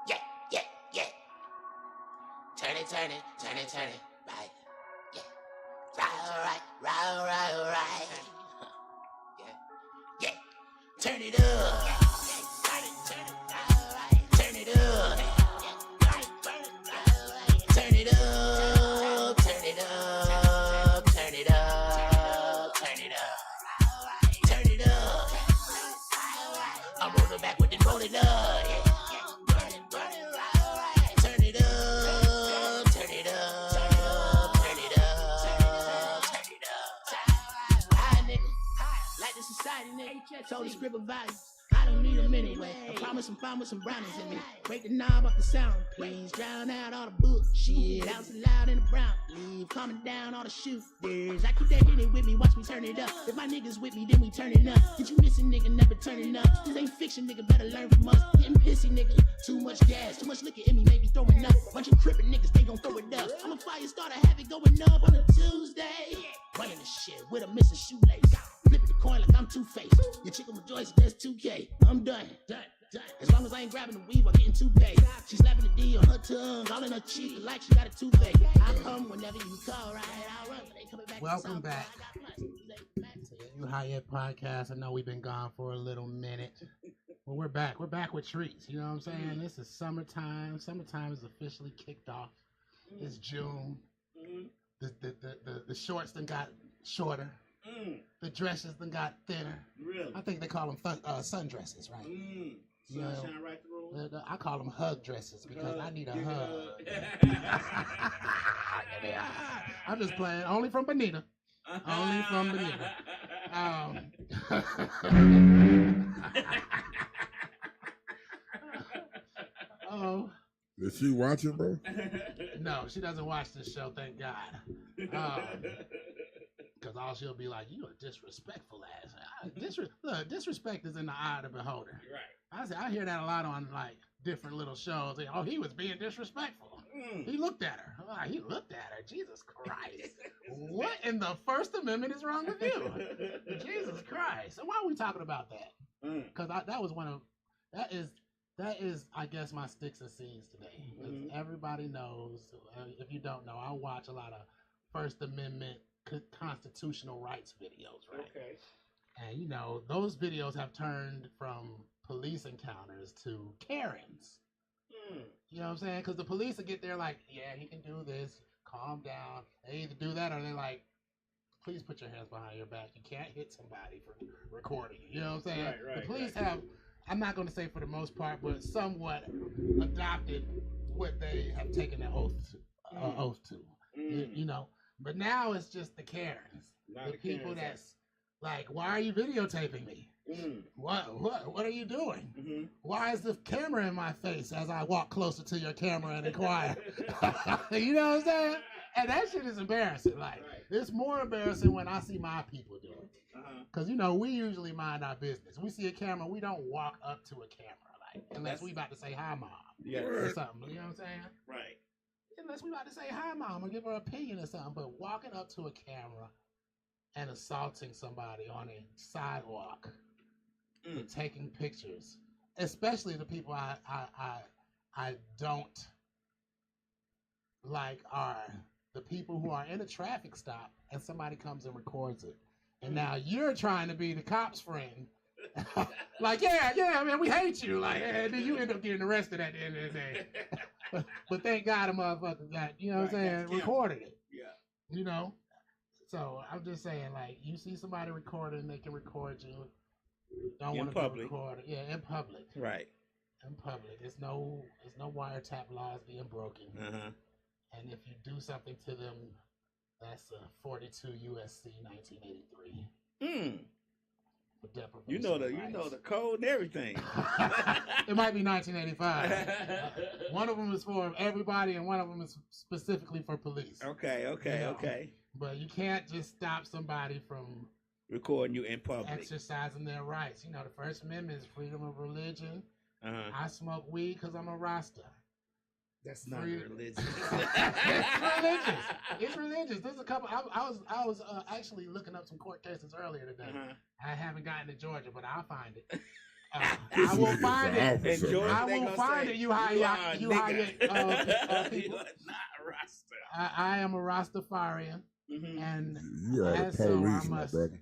Yeah, yeah, yeah. Turn it, right. Yeah. Right. Yeah, yeah. Turn it up. Turn it up. Turn it up. Turn it up. Turn it up. Turn it up. Turn it up. I'm rolling back with it, roll it up. Turn it up. Turn it up. Turn it up. Turn it up. Hi, nigga. Like the society, nigga. Told the script of values. I don't need them anyway. I promise I'm fine with some brownies in me. Break the knob off the sound, please. Drown out all the bullshit. Out so loud in the brown. Leave calming down all the shooters. I keep that hitting with me, watch me turn it up. If my niggas with me, then we turn it up. Did you listen, nigga, never turning up. This ain't fiction, nigga, better learn from us. Getting pissy, nigga. Too much gas, too much liquor in me, maybe throwing up. Bunch of crippin' niggas, they gon' throw it up. I'm a fire starter, have it going up on a Tuesday. Running the shit with a missing shoelace. Flipping the coin like I'm Two-Faced. Your chicken rejoice, that's 2K. I'm done. As long as I ain't grabbing the weave or getting too paid. She's slapping the D on her tongue, all in her cheek like she got a toothache. I come whenever you call, right? I'll run. They coming back. Welcome back to the You High Yet podcast. I know we've been gone for a little minute. Well, we're back. We're back with treats. You know what I'm saying? This is summertime. Summertime is officially kicked off. It's June. The shorts done got shorter. The dresses done got thinner. Really? I think they call them sundresses, right? Sunshine right through. I call them hug dresses because I need a hug. I'm just playing. Only from Bonita. Only from Bonita. Oh. Is she watching, bro? No, she doesn't watch this show, thank God. Because all she'll be like, you a disrespectful ass. Look, disrespect is in the eye of the beholder. Right. I hear that a lot on like different little shows. Like, oh, he was being disrespectful. He looked at her. Oh, he looked at her. Jesus Christ. What in the First Amendment is wrong with you? Jesus Christ. So why are we talking about that? Because that is, I guess, my sticks and seeds today. Everybody knows, if you don't know, I watch a lot of First Amendment constitutional rights videos, right? Okay. And, you know, those videos have turned from police encounters to Karens. You know what I'm saying? Because the police will get there like, yeah, he can do this, calm down. They either do that or they're like, please put your hands behind your back. You can't hit somebody for recording. You know what I'm saying? Right, the police have, I'm not going to say for the most part, but somewhat adopted what they have taken an oath to. You know? But now it's just the Karens. The people that's like, why are you videotaping me? What are you doing? Why is the camera in my face as I walk closer to your camera and inquire? You know what I'm saying? And that shit is embarrassing. Like, it's more embarrassing when I see my people do it. Because, you know, we usually mind our business. We see a camera, we don't walk up to a camera, like, unless we about to say hi, mom. Or something. You know what I'm saying? Right. Unless we about to say hi, mom, or give her an opinion or something. But walking up to a camera and assaulting somebody on a sidewalk and taking pictures, especially the people I don't like are the people who are in a traffic stop and somebody comes and records it. And now you're trying to be the cop's friend. Like, yeah, man, we hate you. Like, and then you end up getting arrested at the end of the day. But thank God a motherfucker got, you know what I'm saying, recorded it. Yeah. You know? So I'm just saying, like, you see somebody recording, they can record you. Don't want to be recorded. Yeah, in public. Right. In public. There's no wiretap laws being broken. And if you do something to them, that's 42 USC 1983. for deprivation. You know the code and everything. It might be 1985. One of them is for everybody, and one of them is specifically for police. Okay. Okay. But you can't just stop somebody from recording you in public, exercising their rights. You know, the First Amendment is freedom of religion. Uh-huh. I smoke weed because I'm a Rasta. That's not religious. It's religious. It's religious. There's a couple. I was actually looking up some court cases earlier today. Uh-huh. I haven't gotten to Georgia, but I'll find it. I will find it. In Georgia, I will find it. You people. You are not a Rasta. I am a Rastafarian, Mm-hmm. and You are as the so, police, I my must. buddy.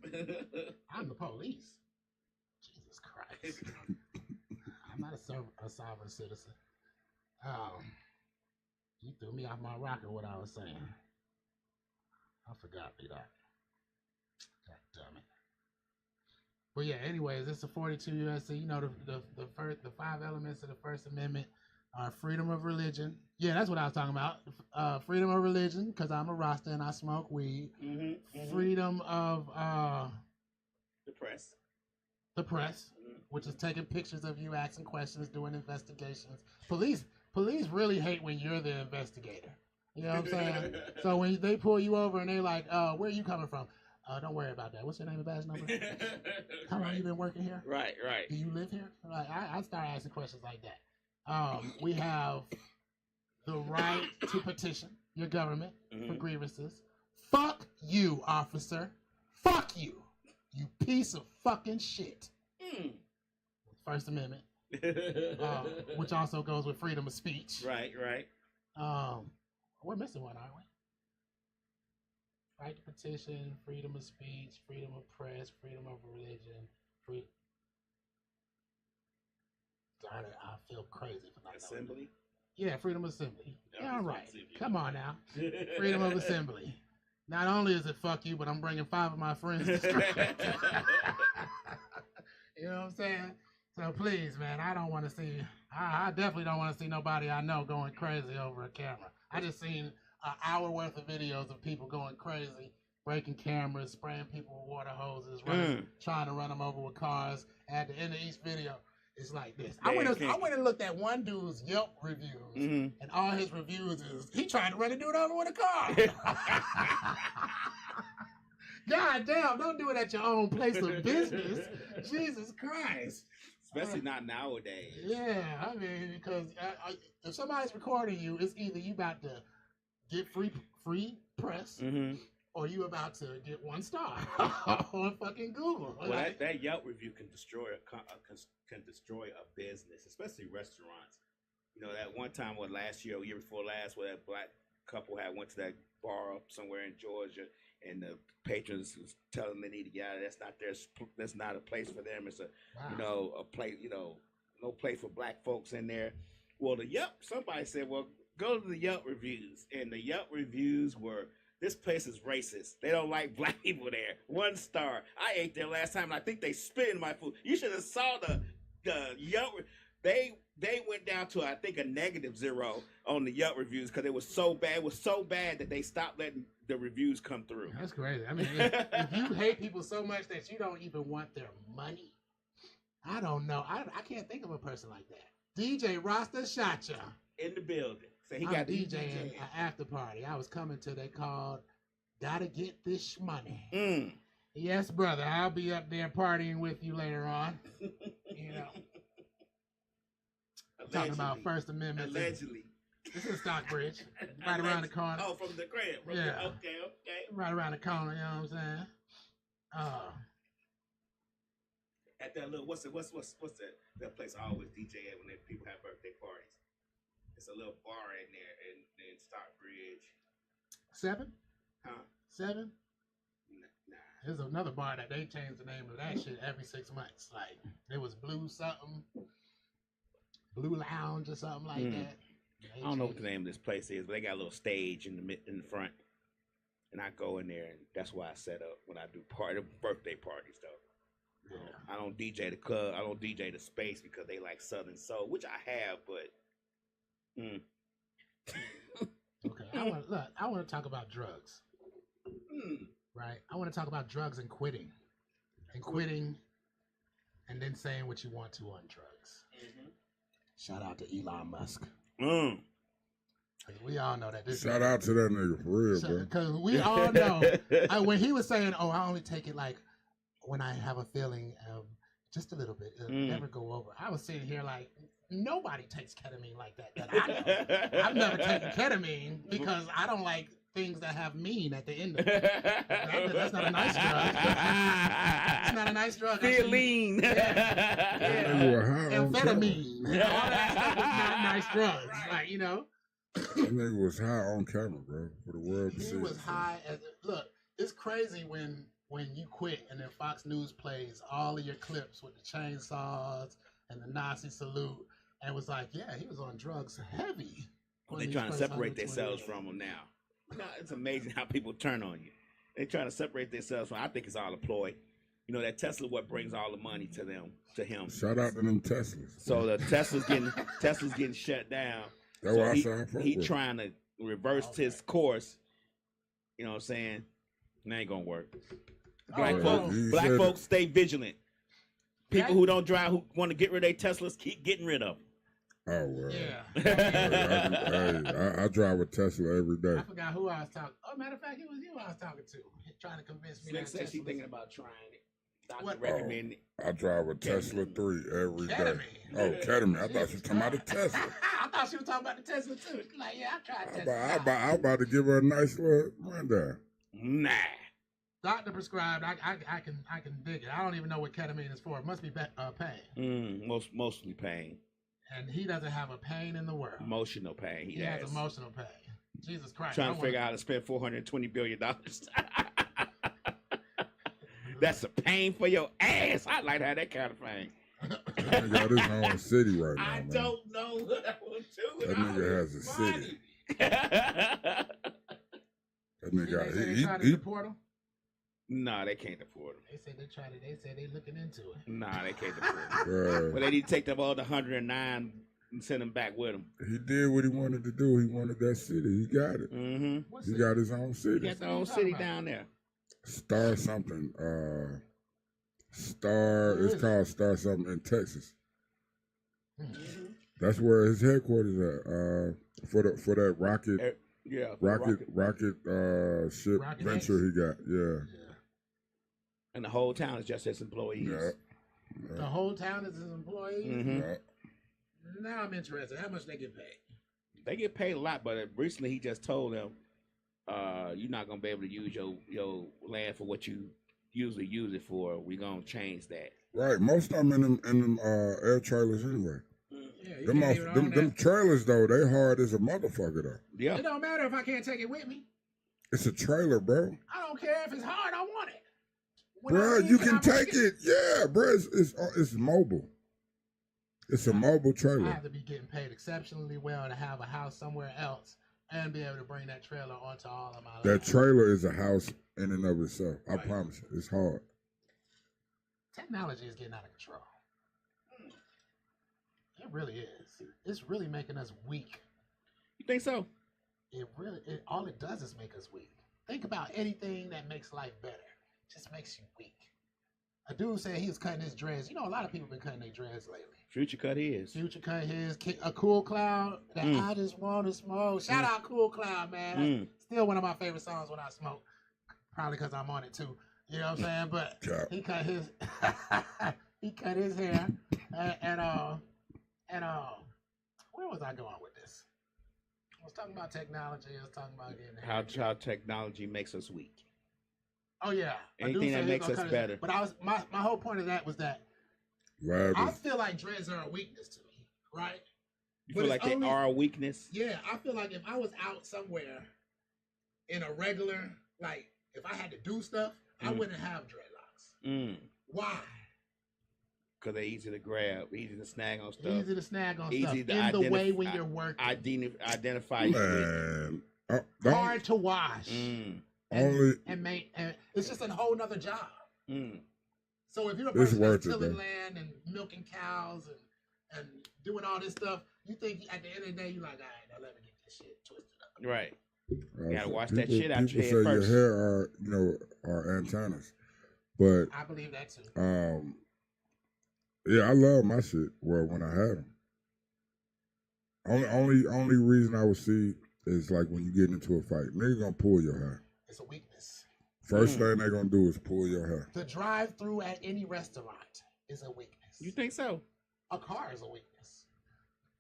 I'm the police. Jesus Christ. I'm not a sovereign citizen. You threw me off my rocker. What I was saying. I forgot B-Dot. God damn it. But yeah, anyways, it's a 42 USC. You know, the 5 elements of the First Amendment are freedom of religion. Yeah, that's what I was talking about. Freedom of religion, because I'm a Rasta and I smoke weed. Mm-hmm. Freedom of the press. The press, which is taking pictures of you, asking questions, doing investigations. Police really hate when you're the investigator. You know what I'm saying? So when they pull you over and they're like, where are you coming from? Don't worry about that. What's your name and badge number? How long you been working here? Right. Do you live here? Like, I start asking questions like that. We have the right to petition your government for grievances. Fuck you, officer. Fuck you. You piece of fucking shit. First Amendment. Which also goes with freedom of speech. Right. We're missing one, aren't we? Right to petition, freedom of speech, freedom of press, freedom of religion, Darn it, I feel crazy for not knowing. Assembly? Yeah, freedom of assembly. Yeah, all right. Come on now. Freedom of assembly. Not only is it fuck you, but I'm bringing 5 of my friends to strike. You know what I'm saying? So please, man, I don't want to see. I definitely don't want to see nobody I know going crazy over a camera. I just seen an hour worth of videos of people going crazy, breaking cameras, spraying people with water hoses, trying to run them over with cars. At the end of each video, it's like this. I went and looked at one dude's Yelp reviews, and all his reviews is he tried to run a dude over with a car. God damn! Don't do it at your own place of business. Jesus Christ. Especially not nowadays. Yeah, I mean, because if somebody's recording you, it's either you about to get free press, or you about to get 1 star on fucking Google. Well, that Yelp review can destroy a business, especially restaurants. You know, that one time, last year or year before last, where that black couple had went to that bar somewhere in Georgia, and the patrons was telling them they need to get out of. That's not a place for them. It's a place, no place for black folks in there. Well, somebody said, well, go to the Yelp reviews, and the Yelp reviews were, this place is racist. They don't like black people there. 1 star. I ate there last time, and I think they spit in my food. You should have saw the Yelp. They went down to, I think, a -0 on the Yelp reviews because it was so bad. It was so bad that they stopped letting the reviews come through. That's crazy. I mean, if you hate people so much that you don't even want their money, I don't know. I can't think of a person like that. DJ Rasta shot ya in the building. So he I'm got DJing an after party. I was coming to. They called "Gotta Get This Money." Yes, brother. I'll be up there partying with you later on. You know. Talking about First Amendment. Allegedly. This is Stockbridge. Right around the corner. Oh, from the crib. Yeah. Okay. Right around the corner, you know what I'm saying? At that little, what's that place I always DJ at when people have birthday parties? It's a little bar in there in Stockbridge. 7? Huh? 7? Nah. There's another bar that they change the name of that shit every 6 months. Like, it was Blue something. Blue Lounge or something like that. I don't know what the name of this place is, but they got a little stage in the front, and I go in there, and that's why I set up when I do birthday parties though. Yeah. I don't DJ the club. I don't DJ the space because they like Southern Soul, which I have, but. Okay, I want to talk about drugs. Right, I want to talk about drugs and quitting, and then saying what you want to on drugs. Shout out to Elon Musk. We all know that. Shout out to that nigga for real, bro. Because we all know when he was saying, "Oh, I only take it like when I have a feeling of just a little bit, it'll never go over." I was sitting here like, nobody takes ketamine like that I know. I've never taken ketamine because I don't like things that have mean at the end of it. That's not a nice drug. It's not a nice drug. Feeling. Amphetamine. All that stuff is not nice drugs. Like, you know. That nigga was high on camera, bro, for the world to see. He was high as look. It's crazy when you quit and then Fox News plays all of your clips with the chainsaws and the Nazi salute, and was like, yeah, he was on drugs heavy. They're trying to separate themselves from him now. You know, it's amazing how people turn on you. They're trying to separate themselves from. I think it's all a ploy. You know, that Tesla what brings all the money to him. Shout out to them Teslas. So the Tesla's getting shut down. That's so why I said he trying to reverse his course. You know what I'm saying? It ain't gonna work. Black folks stay vigilant. People who don't drive, who want to get rid of their Teslas, keep getting rid of them. Oh, well. Yeah. I drive a Tesla every day. I forgot who I was talking. Oh, matter of fact, it was you I was talking to. Trying to convince me. Slick said she's thinking about trying it. What? Recommend it. I drive a Tesla 3 every day. Ketamine. Oh, ketamine. I thought she was talking about the Tesla. I thought she was talking about the Tesla too. She's like, yeah, I tried Tesla. I'm about to give her a nice little rundown. Nah. Doctor prescribed. I can dig it. I don't even know what ketamine is for. It must be pain. Mostly pain. And he doesn't have a pain in the world. Emotional pain. He has emotional pain. Jesus Christ. Trying to figure out how to spend $420 billion. That's a pain for your ass. I like to have that kind of pain. That nigga got his own city right now. I don't know what I want to do. That nigga has a city. That nigga they tried to deport him? Nah, they can't afford him. They said they tried it. They said they looking into it. Nah, they can't afford him. But they need to take them all the 109 and send them back with him. He did what he wanted to do. He wanted that city. He got it. Mm-hmm. He got his own city. He got the own city down there. Star something. It's called Star something in Texas. That's where his headquarters at. For that rocket. Rocket ship Rocket venture X? he got. Yeah. And the whole town is just his employees. Yeah. The whole town is his employees? Mm-hmm. Yeah. Now I'm interested. How much they get paid? They get paid a lot, but recently he just told them, you're not going to be able to use your land for what you usually use it for. We're going to change that. Right. Most of them in them air trailers anyway. Yeah, them trailers, though, they hard as a motherfucker, though. Yeah. It don't matter if I can't take it with me. It's a trailer, bro. I don't care if it's hard. I want it. Bro, you can take it. Yeah, bro. It's mobile. It's a mobile trailer. I have to be getting paid exceptionally well to have a house somewhere else and be able to bring that trailer onto all of my land. That trailer is a house in and of itself. I promise you. It's hard. Technology is getting out of control. It really is. It's really making us weak. You think so? All it does is make us weak. Think about anything that makes life better. It just makes you weak. A dude said he was cutting his dreads. You know, a lot of people been cutting their dreads lately. Future cut his. Future cut his. A Cool Cloud. That I just want to smoke. Shout out Cool Cloud, man. That's still one of my favorite songs when I smoke. Probably because I'm on it too. You know what I'm saying? But he cut his hair and where was I going with this? I was talking about technology. I was talking about getting how technology makes us weak. Oh yeah, anything that makes us better. But my whole point of that was that I feel like dreads are a weakness to me, right? You feel like they are a weakness? Yeah, I feel like if I was out somewhere in a regular, like if I had to do stuff, I wouldn't have dreadlocks. Why? Because they're easy to grab, easy to snag on stuff. Easy to snag on stuff. In the way when you're working. Identify you. Hard to wash. And it's just a whole nother job. So if you're a person that's tilling land and milking cows and doing all this stuff, you think at the end of the day, you're like, all right, now let me get this shit twisted up. Right. You gotta wash that shit out your head say first. Your hair are antennas, but I believe that too. Yeah, I love my shit. Well, when I had them. Only reason I would see is like when you get into a fight. Nigga gonna pull your hair. It's a weakness. First thing they gonna do is pull your hair. The drive-through at any restaurant is a weakness. You think so? A car is a weakness.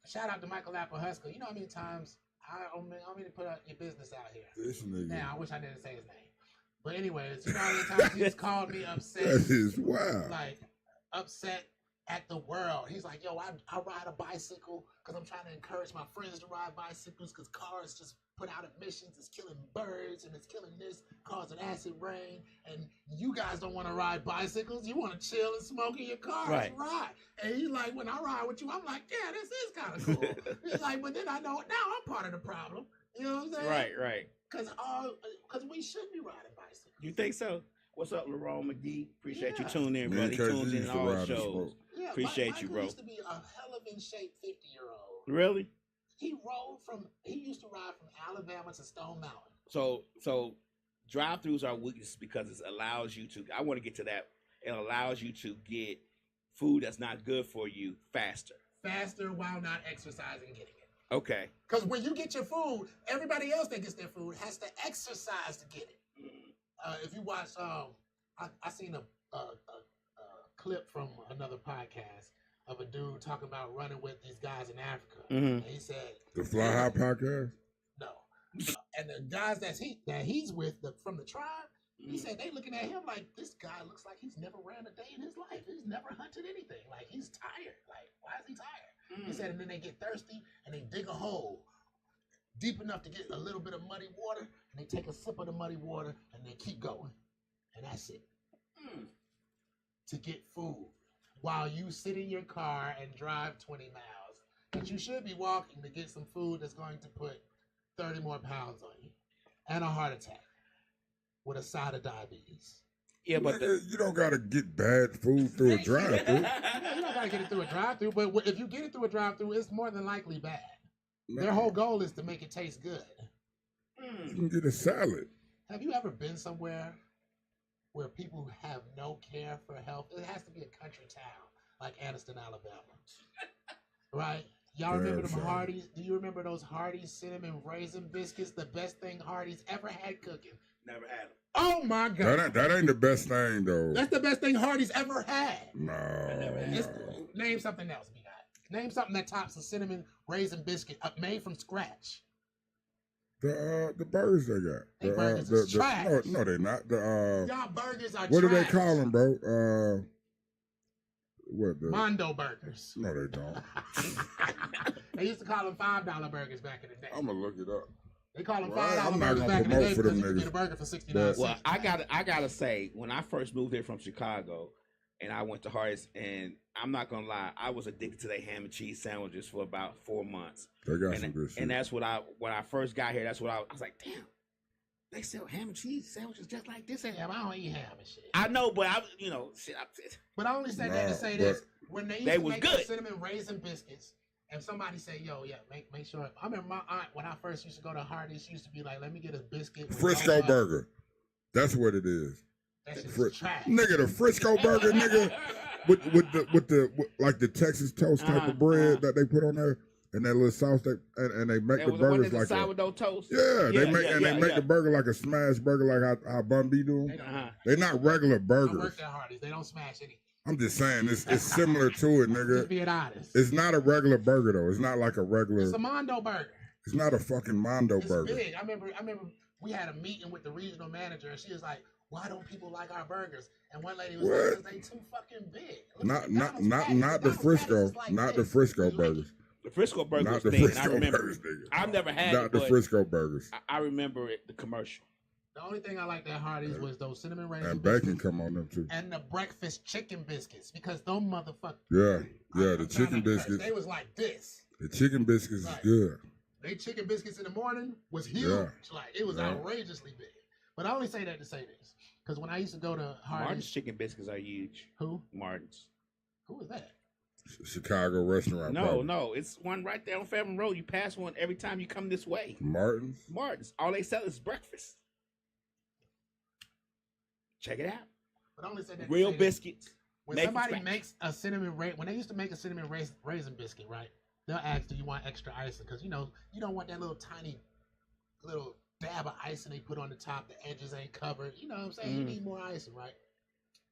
Shout out to Michael Apple Husker. You know how many times I don't mean to put your business out here. This nigga. Now, I wish I didn't say his name. But anyways, you know how many times he's called me upset. That is wild. Like, upset at the world. He's like, yo, I ride a bicycle because I'm trying to encourage my friends to ride bicycles because cars just put out emissions. It's killing birds and it's killing this, causing acid rain. And you guys don't want to ride bicycles. You want to chill and smoke in your car. Right. Ride. And he's like, when I ride with you, I'm like, yeah, this is kind of cool. He's like, but then I know now I'm part of the problem. You know what I'm saying? Right. Because we should be riding bicycles. You think so? What's up, LaRon McGee? Appreciate you Yeah. tuning in, Me brother. and He KG tunes in used to all ride and shows. smoke. Yeah, Appreciate Michael you, bro. used to be a hell of in shape 50-year-old. Really? He used to ride from Alabama to Stone Mountain. So drive-throughs are weaknesses because it allows you to. I want to get to that. It allows you to get food that's not good for you faster. Faster while not exercising getting it. Okay. Because when you get your food, everybody else that gets their food has to exercise to get it. If you watch, I seen a clip from another podcast of a dude talking about running with these guys in Africa. Mhm. And he said, The Fly High podcast? no. And the guys that he's with from the tribe, he said they looking at him like this guy looks like he's never ran a day in his life. He's never hunted anything. Like he's tired. Like why is he tired? He said, and then they get thirsty and they dig a hole deep enough to get a little bit of muddy water, and they take a sip of the muddy water and they keep going, and that's it. To get food while you sit in your car and drive 20 miles, but you should be walking to get some food that's going to put 30 more pounds on you and a heart attack with a side of diabetes. Yeah, but You don't gotta get bad food through a drive-through. Yeah, you don't gotta get it through a drive-through, but if you get it through a drive-through, it's more than likely bad. Their whole goal is to make it taste good. You can get a salad. Have you ever been somewhere where people have no care for health? It has to be a country town like Anniston, Alabama. Right? Y'all remember them sure. Hardee's? Do you remember those Hardee's cinnamon raisin biscuits? The best thing Hardee's ever had cooking. never had them. Oh my God. That ain't the best thing though. That's the best thing Hardee's ever had. No. It's- Name something else, B-Dot. Name something that tops a cinnamon raisin biscuit made from scratch. The burgers they got. They burgers is trash. No, they're not. Y'all burgers are What do they trash. call them, bro? What the? Mondo burgers. No, they don't. They used to call them $5 burgers back in the day. I'm gonna look it up. They call them Well, $5 I'm not burgers gonna back in the promote day for because them you could get niggas. a burger for 69 But- cents. Well, I gotta say, when I first moved here from Chicago, and I went to Hardee's, and I'm not gonna lie, I was addicted to their ham and cheese sandwiches for about 4 months. They got some good shit. And that's when I first got here. That's what I was like, damn, they sell ham and cheese sandwiches just like this. Yeah, but I don't eat ham and shit. I know, but But I only say that to Nah, say but- this. When they used They to was make good. those cinnamon raisin biscuits, and somebody say, yo, yeah, make sure. I remember my aunt, when I first used to go to Hardee's, she used to be like, let me get a biscuit. with Frisco no butter. burger. That's what it is. That shit's Fri- trash. Nigga, the Frisco burger, nigga, with like the Texas toast type of bread that they put on there, and that little sauce and they make That the was the one burgers that's like sourdough toast. they make the burger like a smash burger, like how Bun B do 'em. They don't, Uh-huh. They're not regular I burgers. work at Hardee's. They don't smash anything. I'm just saying it's similar to it, Just nigga. being honest. It's not a regular burger though. It's not like a regular. It's a Mondo burger. It's not a fucking Mondo It's burger. big. I remember we had a meeting with the regional manager, and she was like, "Why don't people like our burgers?" And one lady was What? like, "Because they too fucking big." Look Not at not McDonald's not patties. not the McDonald's Frisco, patties is like not the this. Frisco You like it? burgers. The Frisco burger Not was the big, and I Frisco remember burgers, it. nigga. I've never had Not it, the but Frisco burgers. I remember it, the commercial. The only thing I liked at Hardee's was those cinnamon raisin And biscuits bacon come on them too. and the breakfast chicken biscuits, because those motherfuckers. Yeah, yeah. I'm The trying chicken not to curse. biscuits. They was like this. The chicken biscuits is Right. good. They chicken biscuits in the morning was huge. Yeah. Like it was Yeah. outrageously big. But I only say that to say this, because when I used to go to Martin's Hardee's, chicken biscuits are huge. who Martin's. was that? Chicago restaurant. No, probably. no, it's one right there on Fairmont Road. You pass one every time you come this way. Martin's. Martin's. All they sell is breakfast. Check it out. But I only said that Real to say this. biscuits. When somebody makes a when they used to make a cinnamon raisin biscuit, right? They'll ask, do you want extra icing? Because, you know, you don't want that little tiny little dab of icing they put on the top. The edges ain't covered. You know what I'm saying? You need more icing, right?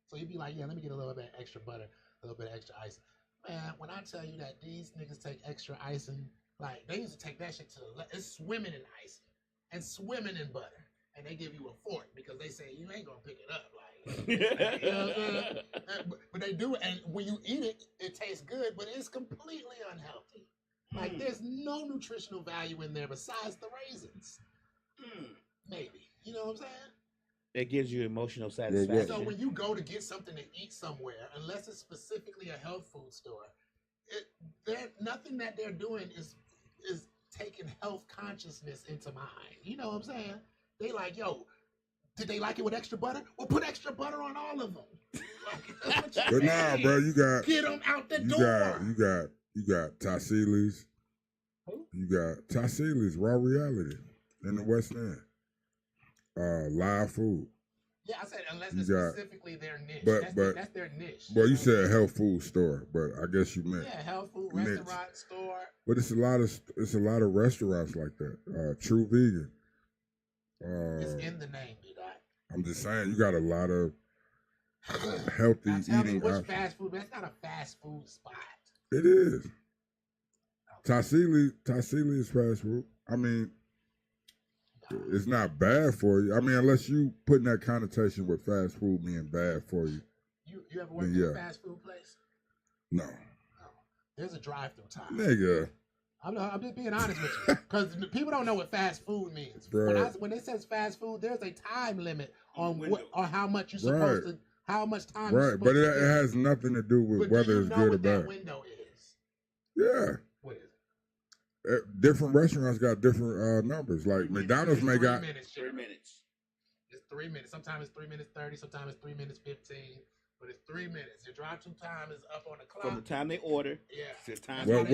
So you'd be like, yeah, let me get a little bit extra butter, a little bit extra icing. Man, when I tell you that these niggas take extra icing, like, they used to take that shit to it's swimming in icing and swimming in butter. And they give you a fork because they say you ain't gonna pick it up. Like, you know what I'm saying? But they do it, and when you eat it, it tastes good, but it's completely unhealthy. Like, there's no nutritional value in there besides the raisins. Maybe. You know what I'm saying? It gives you emotional satisfaction. So when you go to get something to eat somewhere, unless it's specifically a health food store, nothing that they're doing is taking health consciousness into mind. You know what I'm saying? They like, yo, did they like it with extra butter? Well, put extra butter on all of them. But nah, bro, you got get them out the door. You got Tassili's. You got Tassili's Raw Reality in the West End. Live food. Yeah, I said unless it's specifically their niche. That's their niche. Well, you said health food store, but I guess you meant health food restaurant store. But it's a lot of restaurants like that. True Vegan. It's in the name, B-Dot. I'm just saying, you got a lot of healthy eating options. Fast food? That's not a fast food spot. It is. Tassili is fast food. I mean, it's not bad for you. I mean, unless you putting that connotation with fast food being bad for you. You ever worked at a fast food place? No. There's a drive-through time. Nigga. I'm just being honest with you, because people don't know what fast food means. When it says fast food, there's a time limit on how much you're supposed to, how much time. Right, but it has nothing to do with whether it's good or bad. That window is. Yeah. What is it? Different restaurants got different numbers. Like McDonald's may got 3 minutes. 3 minutes. It's 3 minutes. Sometimes it's 3 minutes 30. Sometimes it's 3 minutes 15. But it's 3 minutes. Your drive-through time is up on the clock. From the time they order. Yeah. To the time. What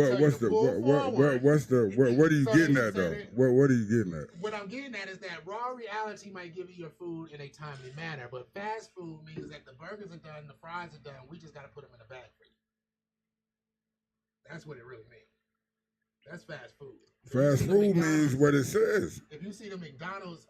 are you getting at though? What are you getting at? What I'm getting at is that Raw Reality might give you your food in a timely manner, but fast food means that the burgers are done, the fries are done. We just got to put them in a bag for you. That's what it really means. That's fast food. Fast food means what it says. If you see the McDonald's,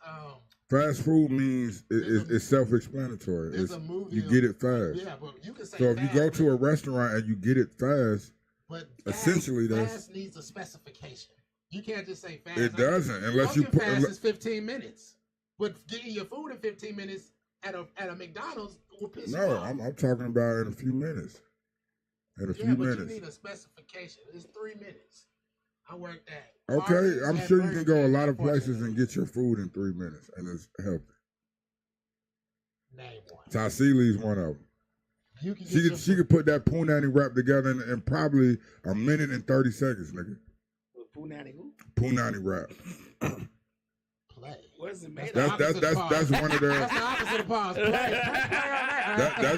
fast food means it's self-explanatory. There's a movie. You get it fast. Yeah, but you can say. So if you go to a restaurant and you get it fast, but essentially fast needs a specification. You can't just say fast. It doesn't unless you put. Fast is 15 minutes, but getting your food in 15 minutes at a McDonald's will piss you off. No, I'm talking about in a few minutes. In a few minutes. You need a specification. It's 3 minutes. I worked at. Okay, I'm sure you can go a lot of places and get your food in 3 minutes, and it's healthy. Name one. Tassili's one of them. She could put that punani wrap together in probably a minute and 30 seconds, nigga. Punani who? Punani wrap. Play. What is it made of? That's one of their. That's the opposite of pause.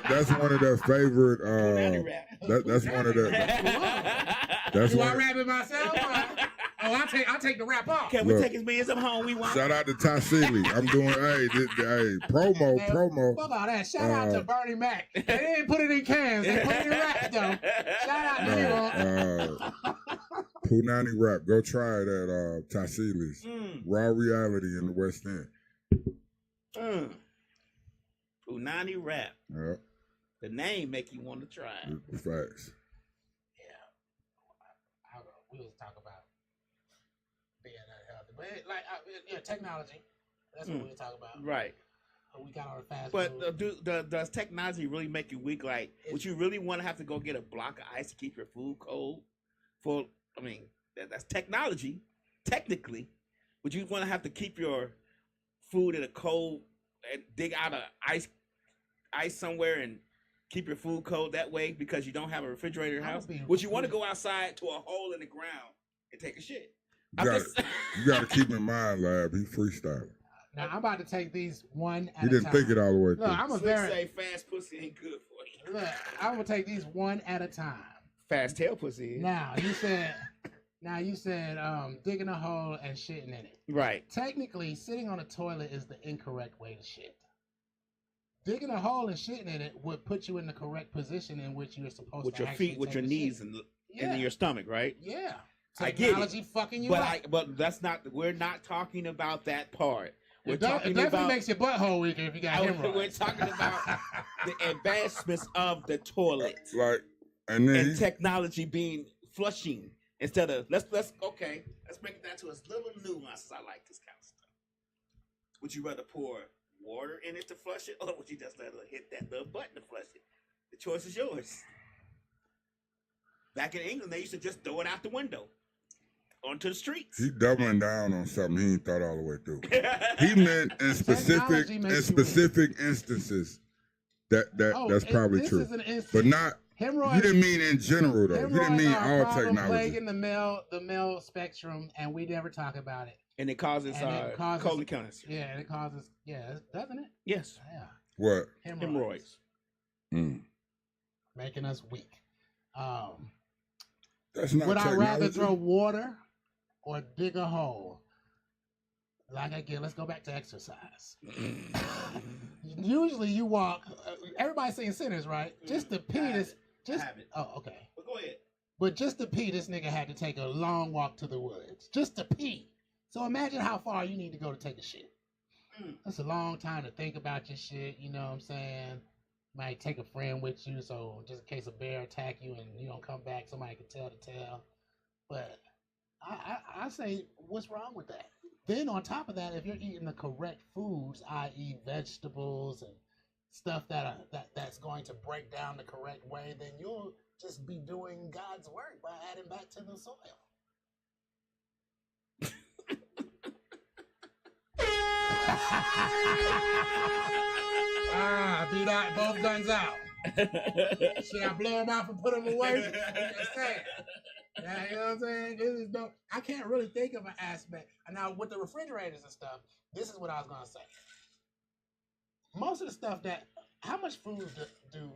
That's one of their favorite. That's one of their. Do I rap it myself? I'll take the rap off. Can we take his millions up home? We want. Shout out to Tassili. I'm doing promo. Fuck all that. Shout out to Bernie Mac. They didn't put it in cans. They put it in raps though. Shout out to you. Punani Rap. Go try it at Tassili's. Raw Reality in the West End. Punani Rap. Yeah. The name make you want to try it. Facts. We was talk about being unhealthy, but technology. That's what we were talking about. Right. We got all the fast food. Does technology really make you weak? Like, would you really want to have to go get a block of ice to keep your food cold? That's technology. Technically, would you want to have to keep your food in a cold and dig out a ice somewhere and keep your food cold that way because you don't have a refrigerator in your house? Would you want to go outside to a hole in the ground and take a shit? You got to keep in mind, Lab, he freestyling. Now, I'm about to take these one at a time. He didn't think it all the way through. Look, I'm a say fast pussy ain't good for you. Look, I'm going to take these one at a time. Fast tail pussy. Now, you said digging a hole and shitting in it. Right. Technically, sitting on a toilet is the incorrect way to shit. digging a hole and shitting in it would put you in the correct position in which you're supposed with to your actually feet, with take your a knees, shit. and in your stomach, right? Yeah. I get it. Technology fucking you up. But that's not. We're not talking about that part. We're It talking definitely about. makes your butthole weaker if you got hemorrhoids. We're talking about the advancements of the toilet Like, and then and technology being flushing instead of let's break it down to as little nuances. I like this kind of stuff. Would you rather pour water in it to flush it, or would you just let it hit that little button to flush it? The choice is yours. Back in England, they used to just throw it out the window onto the streets. he doubling down on something he ain't thought all the way through. He meant in specific instances that's probably true, but not. Hemorrhoids. You didn't mean in general though. You didn't mean all technology. Plaguing the male spectrum, and we never talk about it. And it causes colon cancer. Yeah, and it causes doesn't it? Yes. Yeah. What? Hemorrhoids. Making us weak. That's not Would technology. I rather throw water or dig a hole? Like again, let's go back to exercise. Usually you walk. Everybody's saying sinners, right? Just to pee this. Oh, okay. But go ahead. But just to pee, this nigga had to take a long walk to the woods just to pee. So imagine how far you need to go to take a shit. That's a long time to think about your shit. You know what I'm saying? Might take a friend with you, so just in case a bear attack you and you don't come back, somebody can tell the tale. But I say, what's wrong with that? Then on top of that, if you're eating the correct foods, i.e. vegetables and stuff that's going to break down the correct way, then you'll just be doing God's work by adding back to the soil. B-Dot, both guns out. Should I blow them off and put them away? Just saying. Yeah, you know what I'm saying? This is dope. I can't really think of an aspect. And now with the refrigerators and stuff, this is what I was gonna say. Most of the stuff how much food do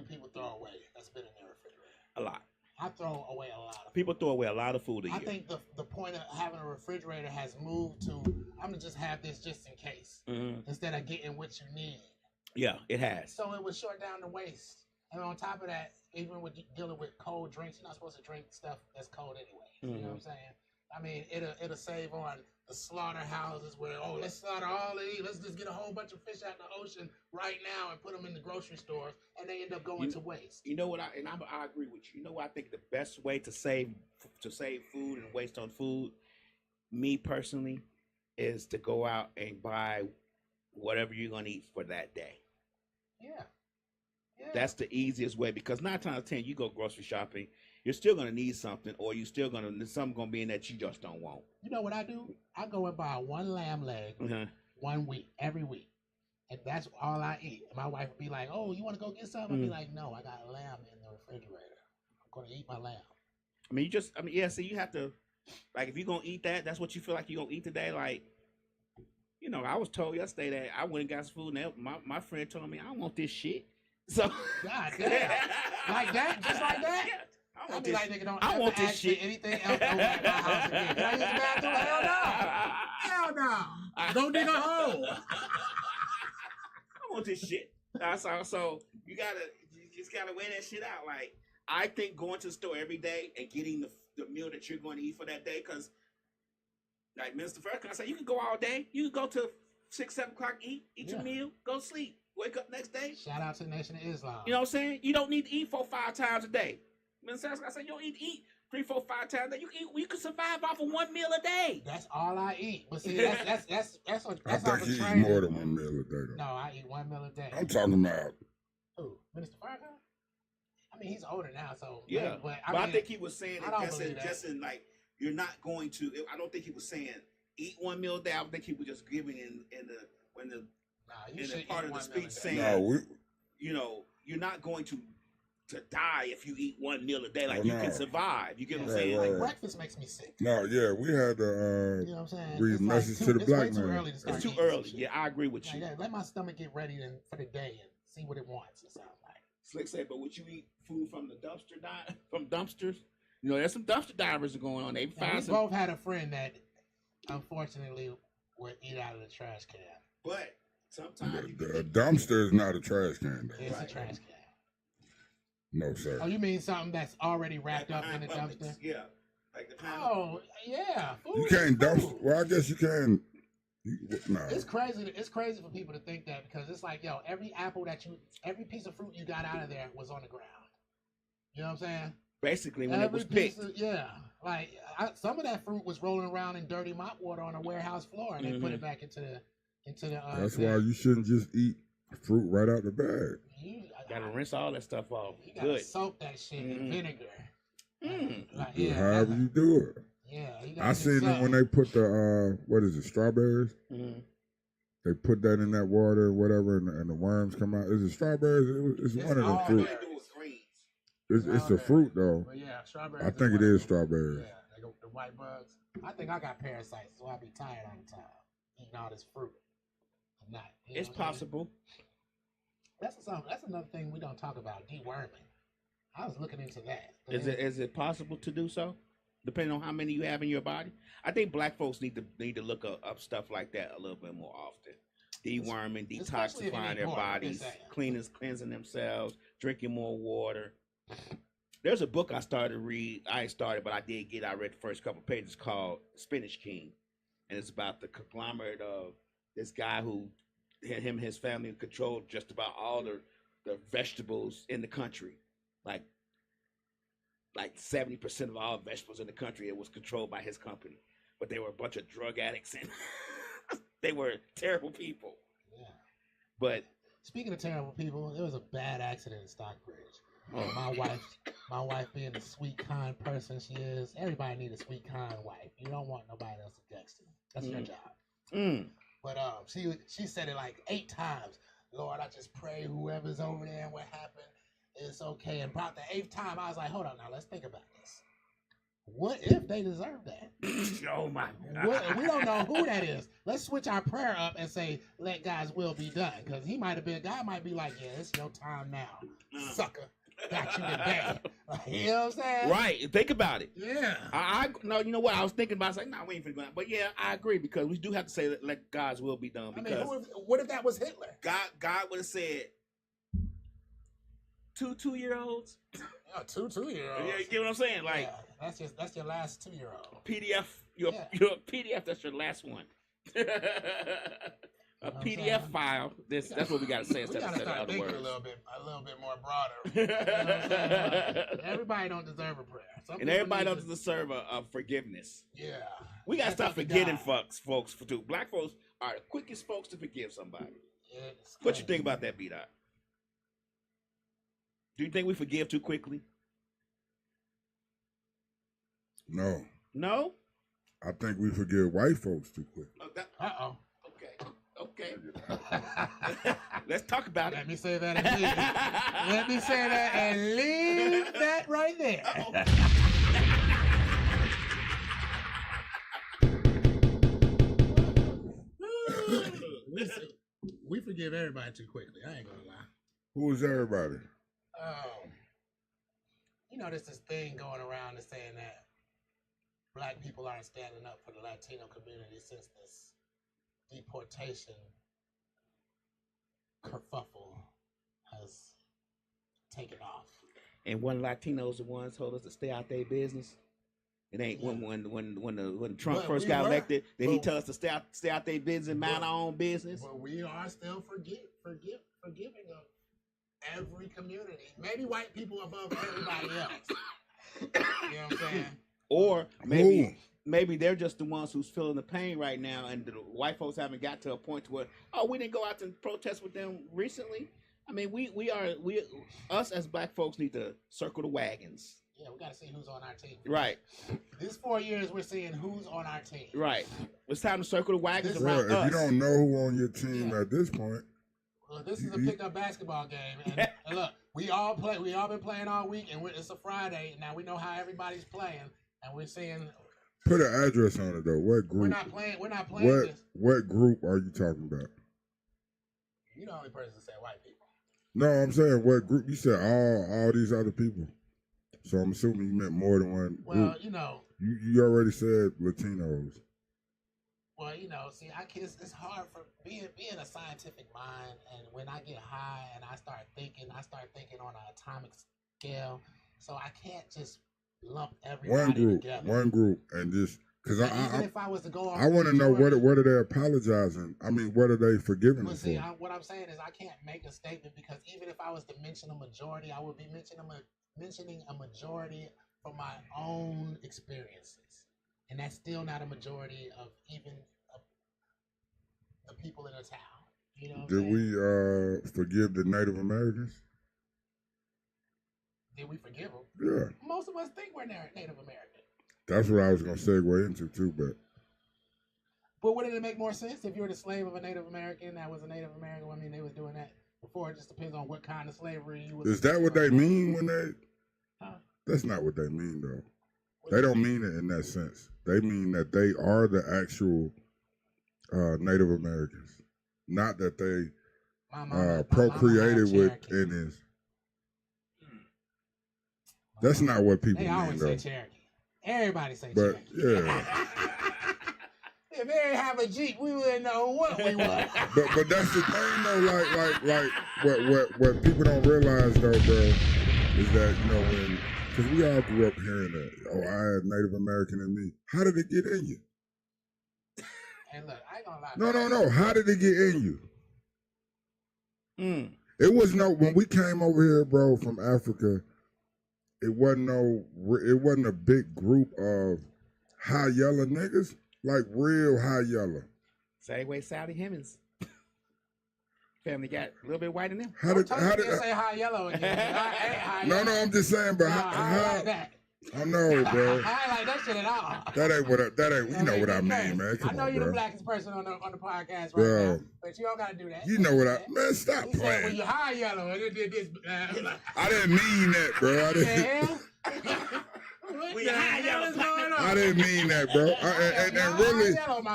people throw away that's been in their refrigerator? A lot. I throw away a lot of people throw away a lot of food a year. I think the point of having a refrigerator has moved to I'm gonna just have this just in case instead of getting what you need. Yeah, it has. So it would short down the waste. And on top of that, even with dealing with cold drinks, you're not supposed to drink stuff that's cold anyway. You know what I'm saying? I mean, it'll save on the slaughterhouses where, let's slaughter all of these. Let's just get a whole bunch of fish out in the ocean right now and put them in the grocery stores, and they end up going to waste. You know what? I agree with you. You know what I think the best way to save food and waste on food, me personally, is to go out and buy whatever you're gonna eat for that day. Yeah. That's the easiest way, because 9 times out of 10 you go grocery shopping, you're still gonna need something, or there's something gonna be in that you just don't want. You know what I do? I go and buy one lamb leg 1 week, every week, and that's all I eat. And my wife would be like, "Oh, you want to go get something?" I'd be like, "No, I got lamb in the refrigerator. I'm gonna eat my lamb." So you have to, like, if you're gonna eat that, that's what you feel like you're gonna eat today. Like, you know, I was told yesterday that I went and got some food, and my friend told me I don't want this shit. So God damn, like that, just like that. Yeah. I be like, nigga, don't I ever want this ask shit. me anything else over at my house again. Can I use the bathroom? Hell no. Go dig a hole. I want this shit. So you just gotta weigh that shit out. Like, I think going to the store every day and getting the meal that you're going to eat for that day, because like Mr. Farrakhan said, you can go all day. You can go to 6, 7 o'clock, eat your meal, go sleep, wake up next day. Shout out to the Nation of Islam. You know what I'm saying? You don't need to eat 4, 5 times a day. Mr. Farrakhan said you don't need to eat 3, 4, 5 times a day. You can survive off of 1 meal a day. That's all I eat. But see, that's I think he eat more than 1 meal a day though. No, I eat 1 meal a day. I'm talking about Who? Minister Farrakhan? I mean, he's older now, so yeah. But I think he was saying it just in like, you're not going to. I don't think he was saying eat 1 meal a day. I think he was just giving in the part of the speech saying, you know, you're not going to die if you eat 1 meal a day. Like, you can survive. You get what I'm saying? Like, breakfast makes me sick. No, yeah, we had to you know what I'm saying? read message to the black man. It's too early. Yeah, I agree with you. Like, let my stomach get ready for the day and see what it wants. It sounds like. Slick said, but would you eat food from the from dumpsters? You know, there's some dumpster divers going on. We both had a friend that unfortunately would eat out of the trash can. But Sometimes you A dumpster is not a trash can, though. It's a trash can. No, sir. Oh, you mean something that's already wrapped up in a dumpster? Yeah. Like the kind Oh, yeah. Food You can't is dumpster. food. Well, I guess you can. Nah. It's crazy. It's crazy for people to think that because it's like, yo, every piece of fruit you got out of there was on the ground. You know what I'm saying? basically when it was picked. Like some of that fruit was rolling around in dirty mop water on a warehouse floor, and they put it back into the. That's why you shouldn't just eat fruit right out the bag. You Gotta rinse all that stuff off. You gotta soak that shit in vinegar. Like, however you do it. Yeah, I seen it when they put the what is it, strawberries? They put that in that water or whatever, and the worms come out. Is it strawberries? It's one of them fruit. It's a fruit though. But yeah, strawberries. I think it is strawberries. Yeah, the white bugs. I think I got parasites, so I be tired all the time eating all this fruit. I'm not. It's possible. That's another thing we don't talk about, deworming. I was looking into that. Is it possible to do so? Depending on how many you have in your body, I think black folks need to look up stuff like that a little bit more often. Deworming, detoxifying their bodies, cleansing themselves, drinking more water. There's a book I started to read. I read the first couple pages called Spinach King, and it's about the conglomerate of this guy who him and his family controlled just about all the vegetables in the country, like 70% of all vegetables in the country. It was controlled by his company, but they were a bunch of drug addicts and they were terrible people. Yeah. But speaking of terrible people, there was a bad accident in Stockbridge. Oh. My wife being the sweet, kind person she is, everybody needs a sweet, kind wife. You don't want nobody else against you. That's your job. But she said it like 8 times. Lord, I just pray whoever's over there and what happened, it's okay. And about the 8th time, I was like, hold on now, let's think about this. What if they deserve that? Oh my God. We don't know who that is. Let's switch our prayer up and say, let God's will be done. Because God might be like, yeah, it's your time now. Sucker. Got you today. You know what I'm saying? Right. Think about it. Yeah. No, you know what? I was thinking about, like, we ain't finna go out. But yeah, I agree, because we do have to say let God's will be done. Because what if that was Hitler? God would have said, 2 2-year-olds. Oh, 2 2-year-olds. Yeah, you get what I'm saying? Like, that's your last 2-year-old. PDF, your PDF. That's your last one. A PDF file. That's what we gotta say instead of start other words. A little bit more broader. You know what I'm saying? Everybody don't deserve a prayer. And everybody don't deserve a forgiveness. Yeah. We gotta stop forgetting folks too. Black folks are the quickest folks to forgive somebody. What you think about that, B-Dot? Do you think we forgive too quickly? No. No? I think we forgive white folks too quick. Uh-oh. Okay. Let's talk about it. Let me say that and leave. Let me say that and leave that right there. We forgive everybody too quickly. I ain't gonna lie. Who is everybody? There's this thing going around that's saying that black people aren't standing up for the Latino community since this deportation kerfuffle has taken off. And when Latinos the ones told us to stay out their business. It ain't when Trump first got elected, then he told us to stay out their business and mind our own business. But we are still forgiving of every community. Maybe white people above everybody else. You know what I'm saying? Or maybe they're just the ones who's feeling the pain right now, and the white folks haven't got to a point to where, we didn't go out and protest with them recently. I mean, us as black folks need to circle the wagons. Yeah, we got to see who's on our team. Right. These 4 years, we're seeing who's on our team. Right. It's time to circle the wagons around us. If you don't know who on your team at this point. Well, this is a pickup basketball game, and look, we all been playing all week, and it's a Friday. Now we know how everybody's playing, and we're seeing. Put an address on it though. What group? We're not playing this. What group are you talking about? You're the only person to say white people. No, I'm saying what group? You said all these other people. So I'm assuming you meant more than one group. Well, You already said Latinos. Well, you know, see, it's hard for being a scientific mind, and when I get high and I start thinking on an atomic scale. So I can't just lump everybody together. One group, and just because even if I was to go on, I want to know what are they apologizing? I mean, what are they forgiving Well, us see, for? what I'm saying is I can't make a statement because even if I was to mention a majority, I would be mentioning a majority from my own experiences, and that's still not a majority of even the people in the town. You know? Did we forgive the Native Americans? Did we forgive them? Yeah. Most of us think we're Native American. That's what I was gonna segue into too, But wouldn't it make more sense if you were the slave of a Native American that was a Native American? I mean, they was doing that before. It just depends on what kind of slavery you was. Is that what they mean when they? Huh? That's not what they mean though. They don't mean it in that sense. They mean that they are the actual Native Americans, not that they procreated with Indians. That's not what people mean, always though. say Cherokee. Everybody say But Cherokee. yeah, if they didn't have a Jeep, we wouldn't know what we were. but that's the thing though. Like what people don't realize though, bro, is that when because we all grew up hearing that. Oh, I had Native American in me. How did it get in you? And look, I ain't gonna lie. No. How did it get in you? It was when we came over here, bro, from Africa. It wasn't a big group of high yellow niggas, like real high yellow. Same way Saudi Hemmings. Family got a little bit white in them. How did say high yellow again? No, I'm just saying, but how like that? I know, bro. I ain't like that shit at all. That ain't you know what I mean, man. Come I know on, you're bro. the blackest person on the podcast right Bro. now, but you don't gotta do that. You know what man, stop He said, playing. when you're high yellow, and it did this. I didn't mean that, bro. I didn't. What the hell is going on? I didn't mean that, bro.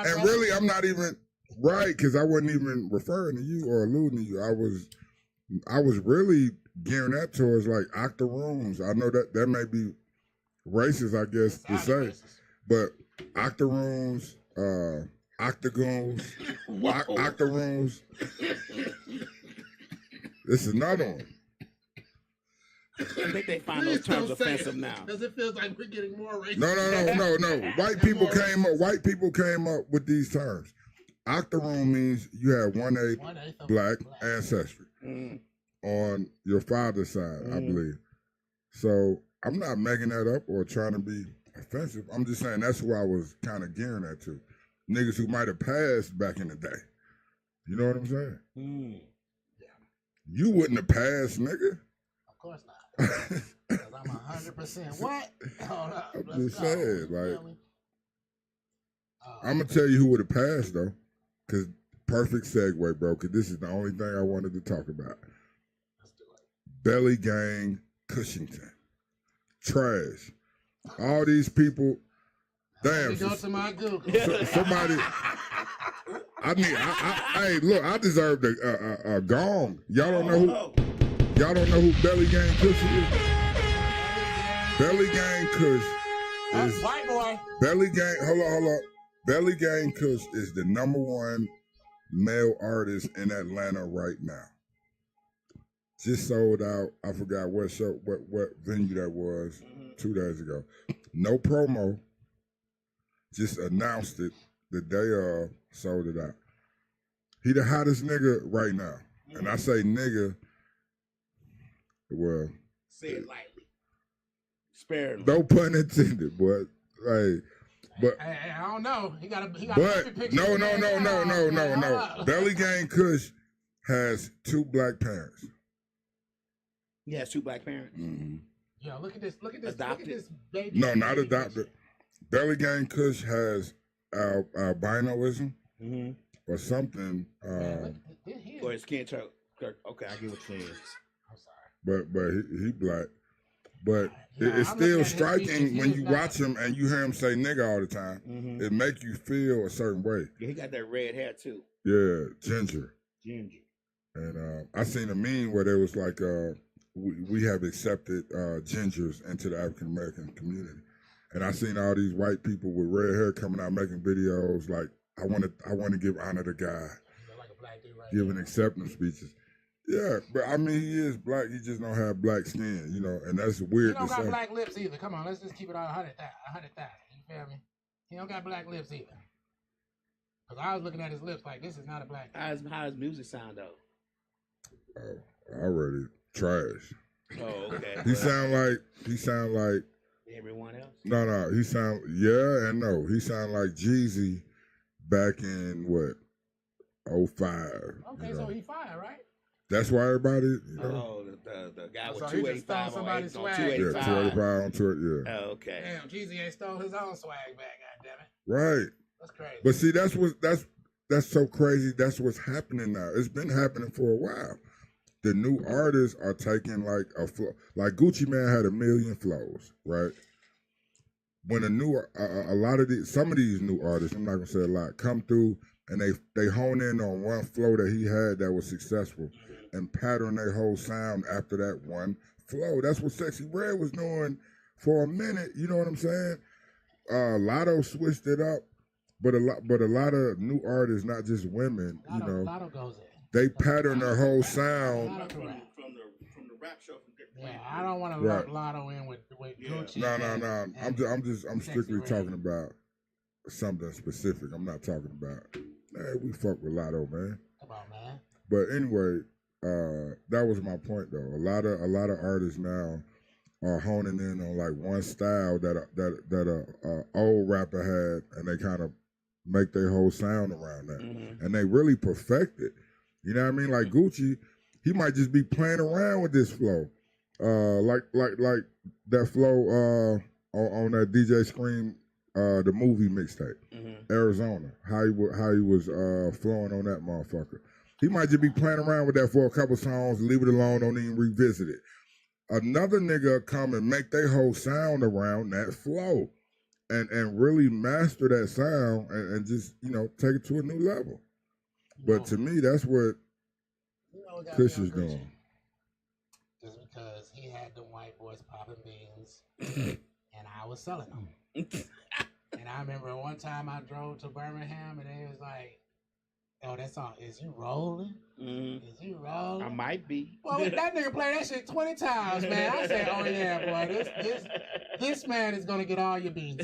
And really, I'm not even right because I wasn't even referring to you or alluding to you. I was really gearing that towards like octoroons. I know that may be racist, I guess to say, but octoroons, octagons, octoroons. This is another one. I think they find those terms offensive now. Because it feels like we're getting more racist. No. White people came up with these terms. Octoroon means you have 1/8 black ancestry on your father's side, I believe. So I'm not making that up or trying to be offensive. I'm just saying that's who I was kind of gearing that to. Niggas who might have passed back in the day. You know what I'm saying? Yeah. You wouldn't have passed, nigga. Of course not. Because I'm 100% what? Hold up. I'm just saying, like, I'm going to tell you who would have passed, though. Because perfect segue, bro, because this is the only thing I wanted to talk about. Let's do it. Belly Gang Cushington. Trash. All these people. Damn. Go to my Google. Somebody. Hey, look, I deserved a gong. Y'all don't know who Belly Gang Kush is? Belly Gang Kush is white boy. Belly Gang. Hold on. Belly Gang Kush is the #1 male artist in Atlanta right now. Just sold out. I forgot what show, what venue that was 2 days ago. No promo. Just announced it the day sold it out. He the hottest nigga right now. And I say nigga, well. Say it lightly. Sparingly. No pun intended, but like, but I don't know. He got but no. Belly Gang Kush has 2 black parents. He has 2 black parents. Mm-hmm. Yo, look at this. Adopted? Look at this baby. No, not adopted. Belly Gang Kush has albinoism or something. Or his skin tone. Okay, I get what you're saying. I'm sorry. But he black. But Yeah, it's I'm still looking at his striking features. when He you is watch him and you hear him say nigga all the time. It make you feel a certain way. Yeah, he got that red hair too. Yeah, ginger. Ginger. And I seen a meme where there was like, we have accepted gingers into the African American community. And I seen all these white people with red hair coming out making videos like want to give honor to God, Like a black dude right giving there. acceptance speeches. Yeah, but I mean, he is black. He just don't have black skin, you know, and that's He weird don't to got say. black lips either. Come on, let's just keep it on 100,000. You feel me? He don't got black lips either. Cause I was looking at his lips like this is not a black. How does music sound though? Oh, already trash. Oh, okay. He sound like everyone else. no. He sound and no. He sound like Jeezy back in what 05. Okay, you know? so he fire, right? That's why everybody, you know. Oh, the guy with So he just 285 stole on somebody's swag. 285. Yeah, 285 on Twitter, yeah. Oh, okay. Damn, Jeezy ain't stole his own swag back. God damn it, Right. that's crazy. But see, that's so crazy. That's what's happening now. It's been happening for a while. The new artists are taking like a flow. Like Gucci Man had 1 million flows, right? When a lot of some of these new artists, I'm not gonna say a lot, come through and they hone in on one flow that he had that was successful and pattern their whole sound after that one flow. That's what Sexy Red was doing for a minute. You know what I'm saying? Lotto switched it up, but a lot of new artists, not just women, you know, Lotto goes in. they pattern their whole sound. From the rap show from different. Yeah, I don't want to Right. lump Lotto in with Gucci. No. I'm strictly Red. talking about something specific. I'm not talking about. Hey, we fuck with Lotto, man. Come on, man. But anyway, that was my point though. A lot of artists now are honing in on like one style that a old rapper had, and they kind of make their whole sound around that, and they really perfect it. You know what I mean? Like Gucci, he might just be playing around with this flow, like that flow on that DJ Scream, the movie mixtape, Arizona. How he was flowing on that motherfucker. He might just be playing around with that for a couple songs, leave it alone, don't even revisit it. Another nigga come and make their whole sound around that flow, and really master that sound and just, you know, take it to a new level. But to me, that's what Kush is doing. Just because he had the white boys popping beans, and I was selling them. And I remember one time I drove to Birmingham, and they was like, "Oh, that song, is you rolling? Is you rolling?" I might be. Well, that nigga played that shit 20 times, man. I said, "Oh yeah, boy, this man is gonna get all your beans."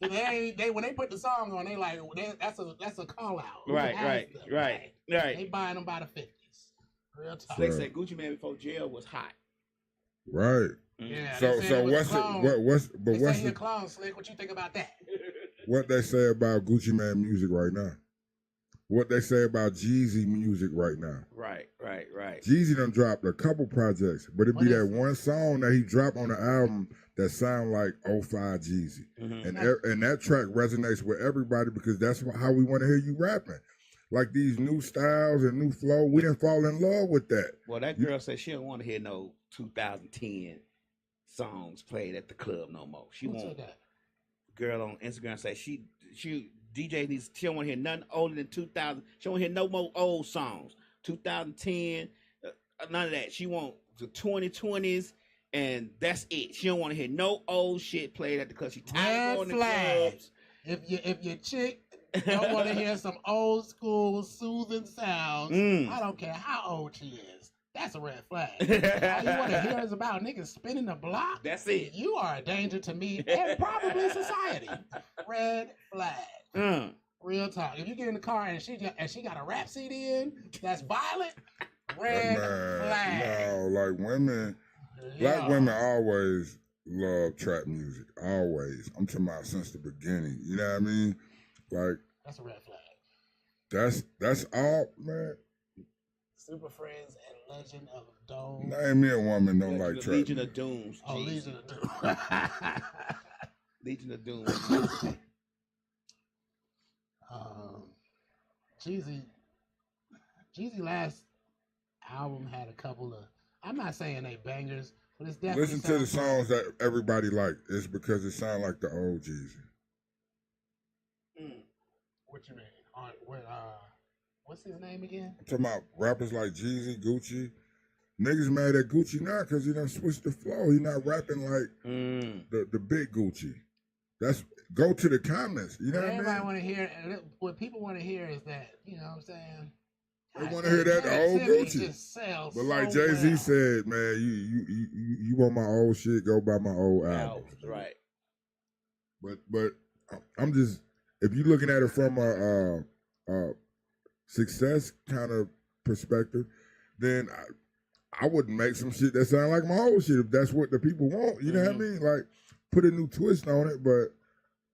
They when they put the song on, they like that's a call out. Right. They buying them by the 50s. Real talk. They said Gucci Man before jail was hot. Right. Yeah. So what's he a clone, Slick? What you think about that? What they say about Gucci Man music right now? What they say about Jeezy music right now? Right. Jeezy done dropped a couple projects, but it be that one song that he dropped on the album that sound like 05 Jeezy. And that track resonates with everybody because that's how we want to hear you rapping. Like these new styles and new flow, we didn't fall in love with that. Well, that girl said she don't want to hear no 2010 songs played at the club no more. She won't. Girl on Instagram say she DJ needs. She don't want to hear nothing older than 2000. She don't want to hear no more old songs. 2010, none of that. She want the 2020s, and that's it. She don't want to hear no old shit played at the club. She tired of going to clubs. If your chick don't want to hear some old school soothing sounds, I don't care how old she is. That's a red flag. All you want to hear is about niggas spinning the block. That's it. You are a danger to me and probably society. Red flag. Real talk. If you get in the car and she got a rap CD in that's violent, red flag. No, like women, black women always love trap music. Always. I'm talking about since the beginning. You know what I mean? Like that's a red flag. That's all, man. Super Friends and Legend of Doom. Name me a woman don't like trap. Legion of Dooms. Oh, Legion of Doom. Legion of Doom. Jeezy last album had a couple of, I'm not saying they bangers, but it's definitely. Listen to the songs that everybody like. It's because it sound like the old Jeezy. What you mean? What's his name again? I'm talking about rappers like Jeezy, Gucci. Niggas mad at Gucci now because he done switched the flow. He not rapping like the big Gucci. go to the comments. You know what I Everybody mean? want to hear. What people want to hear is that, you know what I'm saying. They want to hear that old Negativity Gucci. just sells But like so Jay-Z well. said, man, you want my old shit, go buy my old album. Right. But I'm just, if you're looking at it from a success kind of perspective, then I wouldn't make some shit that sound like my old shit if that's what the people want. You know what I mean? Like, put a new twist on it, but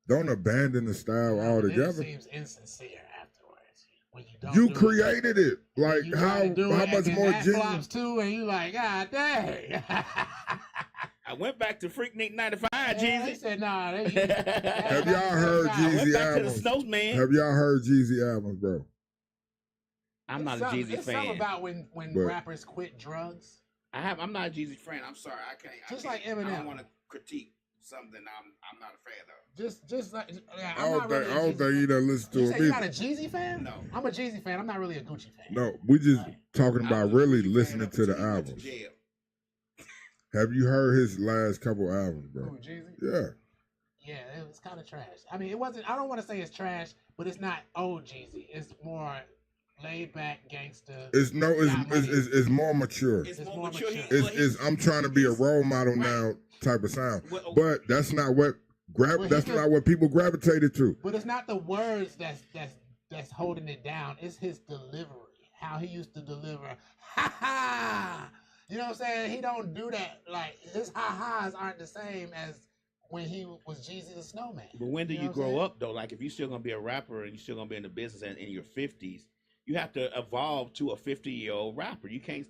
don't abandon the style altogether. It seems insincere afterwards when you don't. You do created it. Like, you how much more that genuine? flops too, and you like, God dang. I went back to Freaknik 95, Yeah, they Jeezy. said, nah. Have y'all heard I went Jeezy back to the albums? Snowman. Have y'all heard Jeezy albums, bro? I'm not a Jeezy It's fan. something about when But- rappers quit drugs. I'm not a Jeezy fan. I'm sorry, I can't. Just I like can't, I Eminem. don't want to critique something I'm not a fan of. Just like yeah, I I'm don't not really think a Jeezy you fan. done listen to You him say you're not either. a Jeezy fan? No. I'm a Jeezy fan. I'm not really a Gucci fan. No, we just talking I about was a really Jeezy fan listening up to the until he went to albums. jail. Have you heard his last couple albums, bro? Who, Jeezy? Yeah. Yeah, it was kind of trash. I mean, it wasn't. I don't want to say it's trash, but it's not old Jeezy. It's more laid back gangster. It's more mature. It's It's more more mature. mature. It's I'm trying to be a role model now type of sound. Well, But that's not what that's not what people gravitated to. But it's not the words that's holding it down. It's his delivery. How he used to deliver. Ha ha. You know what I'm saying? He don't do that. Like his ha ha's aren't the same as when he was Jeezy the Snowman. But when do You know you what I'm grow saying? up though? Like if you're still gonna be a rapper and you're still gonna be in the business and in your 50s, you have to evolve to a 50-year-old rapper. You can't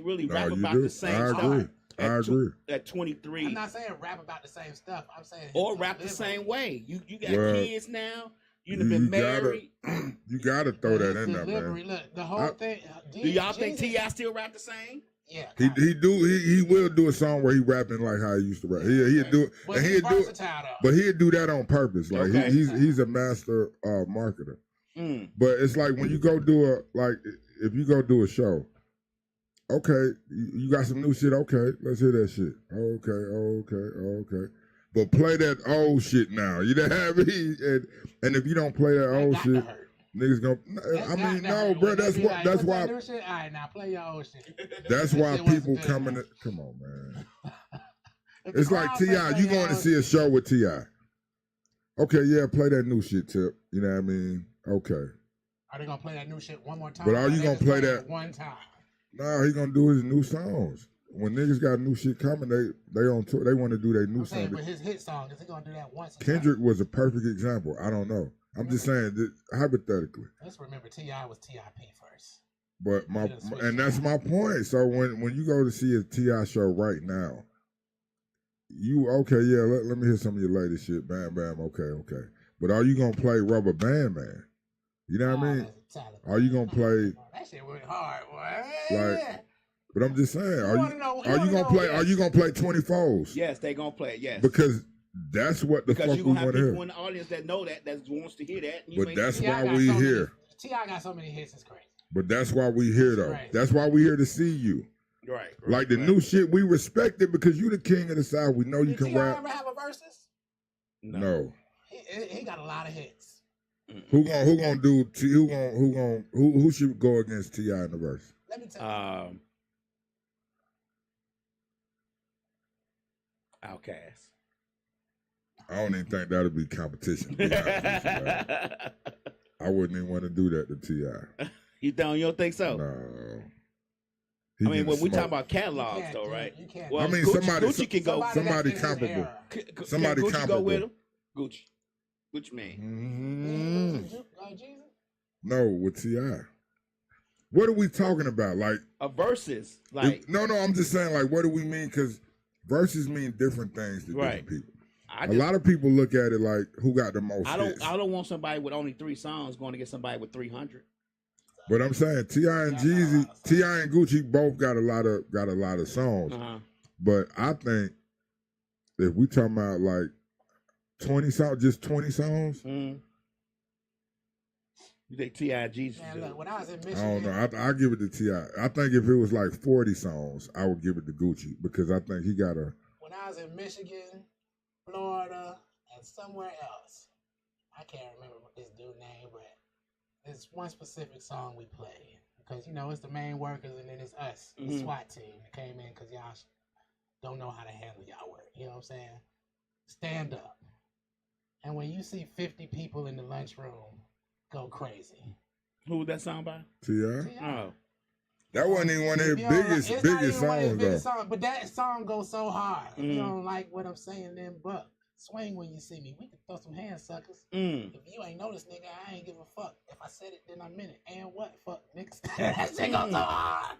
really No, rap you about do. the same I stuff. agree. I agree. At 23, I'm not saying rap about the same stuff. I'm saying his or rap the delivery. same way. You got Well, kids now. You've you been gotta- married. You gotta throw that His in there, delivery, man. Look, the whole thing. Do y'all think T.I. still rap the same? Yeah. He will do a song where he rapping like how he used to rap. He'll do it, But and he's he'll do it. versatile though. But he'll do that on purpose. Like Okay. he's a master marketer. Mm. But it's like when you go do if you go do a show, okay, you got some new shit. Okay, let's hear that shit. Okay. But play that old shit now. You know what I mean? And if you don't play that That old got to shit, hurt. niggas gonna. That I got mean, to no, hurt. bro. When they That's be why. like, That's "Put why. that new shit? All right, now play your old shit. That's That why shit wasn't people good coming. enough. Come on, man. If the It's like crowd say T.I. play You your going to old see a shit, show with T.I. Okay, yeah, play that new shit, Tip. You know what I mean? Okay. Are they gonna play that new shit one more time? But are or you they gonna just play it that- one time? No, he gonna do his new songs. When niggas got new shit coming, they on tour. They want to do their new I'm saying, song. but his hit song, is he gonna do that once? or Kendrick was a perfect example. I don't know. I'm just saying that hypothetically. twice? Let's remember T.I. was T.I.P. first. But He done switched and that's it. my point. So when you go to see a T.I. show right now, you okay? Yeah, let me hear some of your latest shit. Bam, bam. Okay. But are you gonna play Rubber Band Man? You know what I mean? that's a talent. Are you gonna play? That shit went hard, boy. Like, Yeah. But I'm just saying, are wanna you know- are you wanna gonna know play? this. Are you gonna play 24s? Yes, they gonna play it. Yes, Because that's what the because fuck you we gonna have want to people hear. in the audience that know that wants to hear that. And you But ain't- that's T.I. why got we so many- here. T.I. got so many hits, it's crazy. But that's why we here though. Right. That's why we here to see you. right. Like the right. new shit, we respect it because you the king of the South. We know you Did can T.I. rap. ever have a versus? No. He got a lot of hits. Who gonna do? Who should go against T.I. in the verse? Let me tell you. Outcast. I don't even think that'll be competition. to be honest with you, man. I wouldn't even want to do that to T.I. You don't think so? No. I mean, when we talk talk about You catalogs, can't though, do it. right? You can't. Well, I mean, Gucci can go. somebody that's in his comparable. era. somebody can Gucci comparable. go with him? Gucci man. Jesus? No, with T.I. What are we talking about? Like, A versus, like no, I'm just saying, like, what do we mean? Because verses mean different things to Right. different people. I A just, lot of people look at it like, who got the most I hits? don't want somebody with only 3 songs going to get somebody with 300. But I'm saying T.I. and Jeezy, T.I. and Gucci both got a lot of songs. Uh-huh. But I think if we talking about like 20 songs, just 20 songs, Mm. You think T.I. Jesus? Man, look, when I was in I Michigan, don't know. I give it to T.I. I think if it was like 40 songs, I would give it to Gucci because I think he got a. when I was in Michigan, Florida, and somewhere else. I can't remember what this dude's name, but there's one specific song we play because it's the main workers and then it's us, the SWAT team that came in because y'all don't know how to handle y'all work. You know what I'm saying? Stand up. And when you see 50 people in the lunchroom go crazy. Who was that song by? T.I.? Oh. That wasn't even one of his biggest songs, though. But that song goes so hard. If you don't like what I'm saying, then swing when you see me. We can throw some hand suckers. If you ain't noticed, nigga, I ain't give a fuck. If I said it, then I meant it. And what? Fuck, niggas. That shit goes so hard.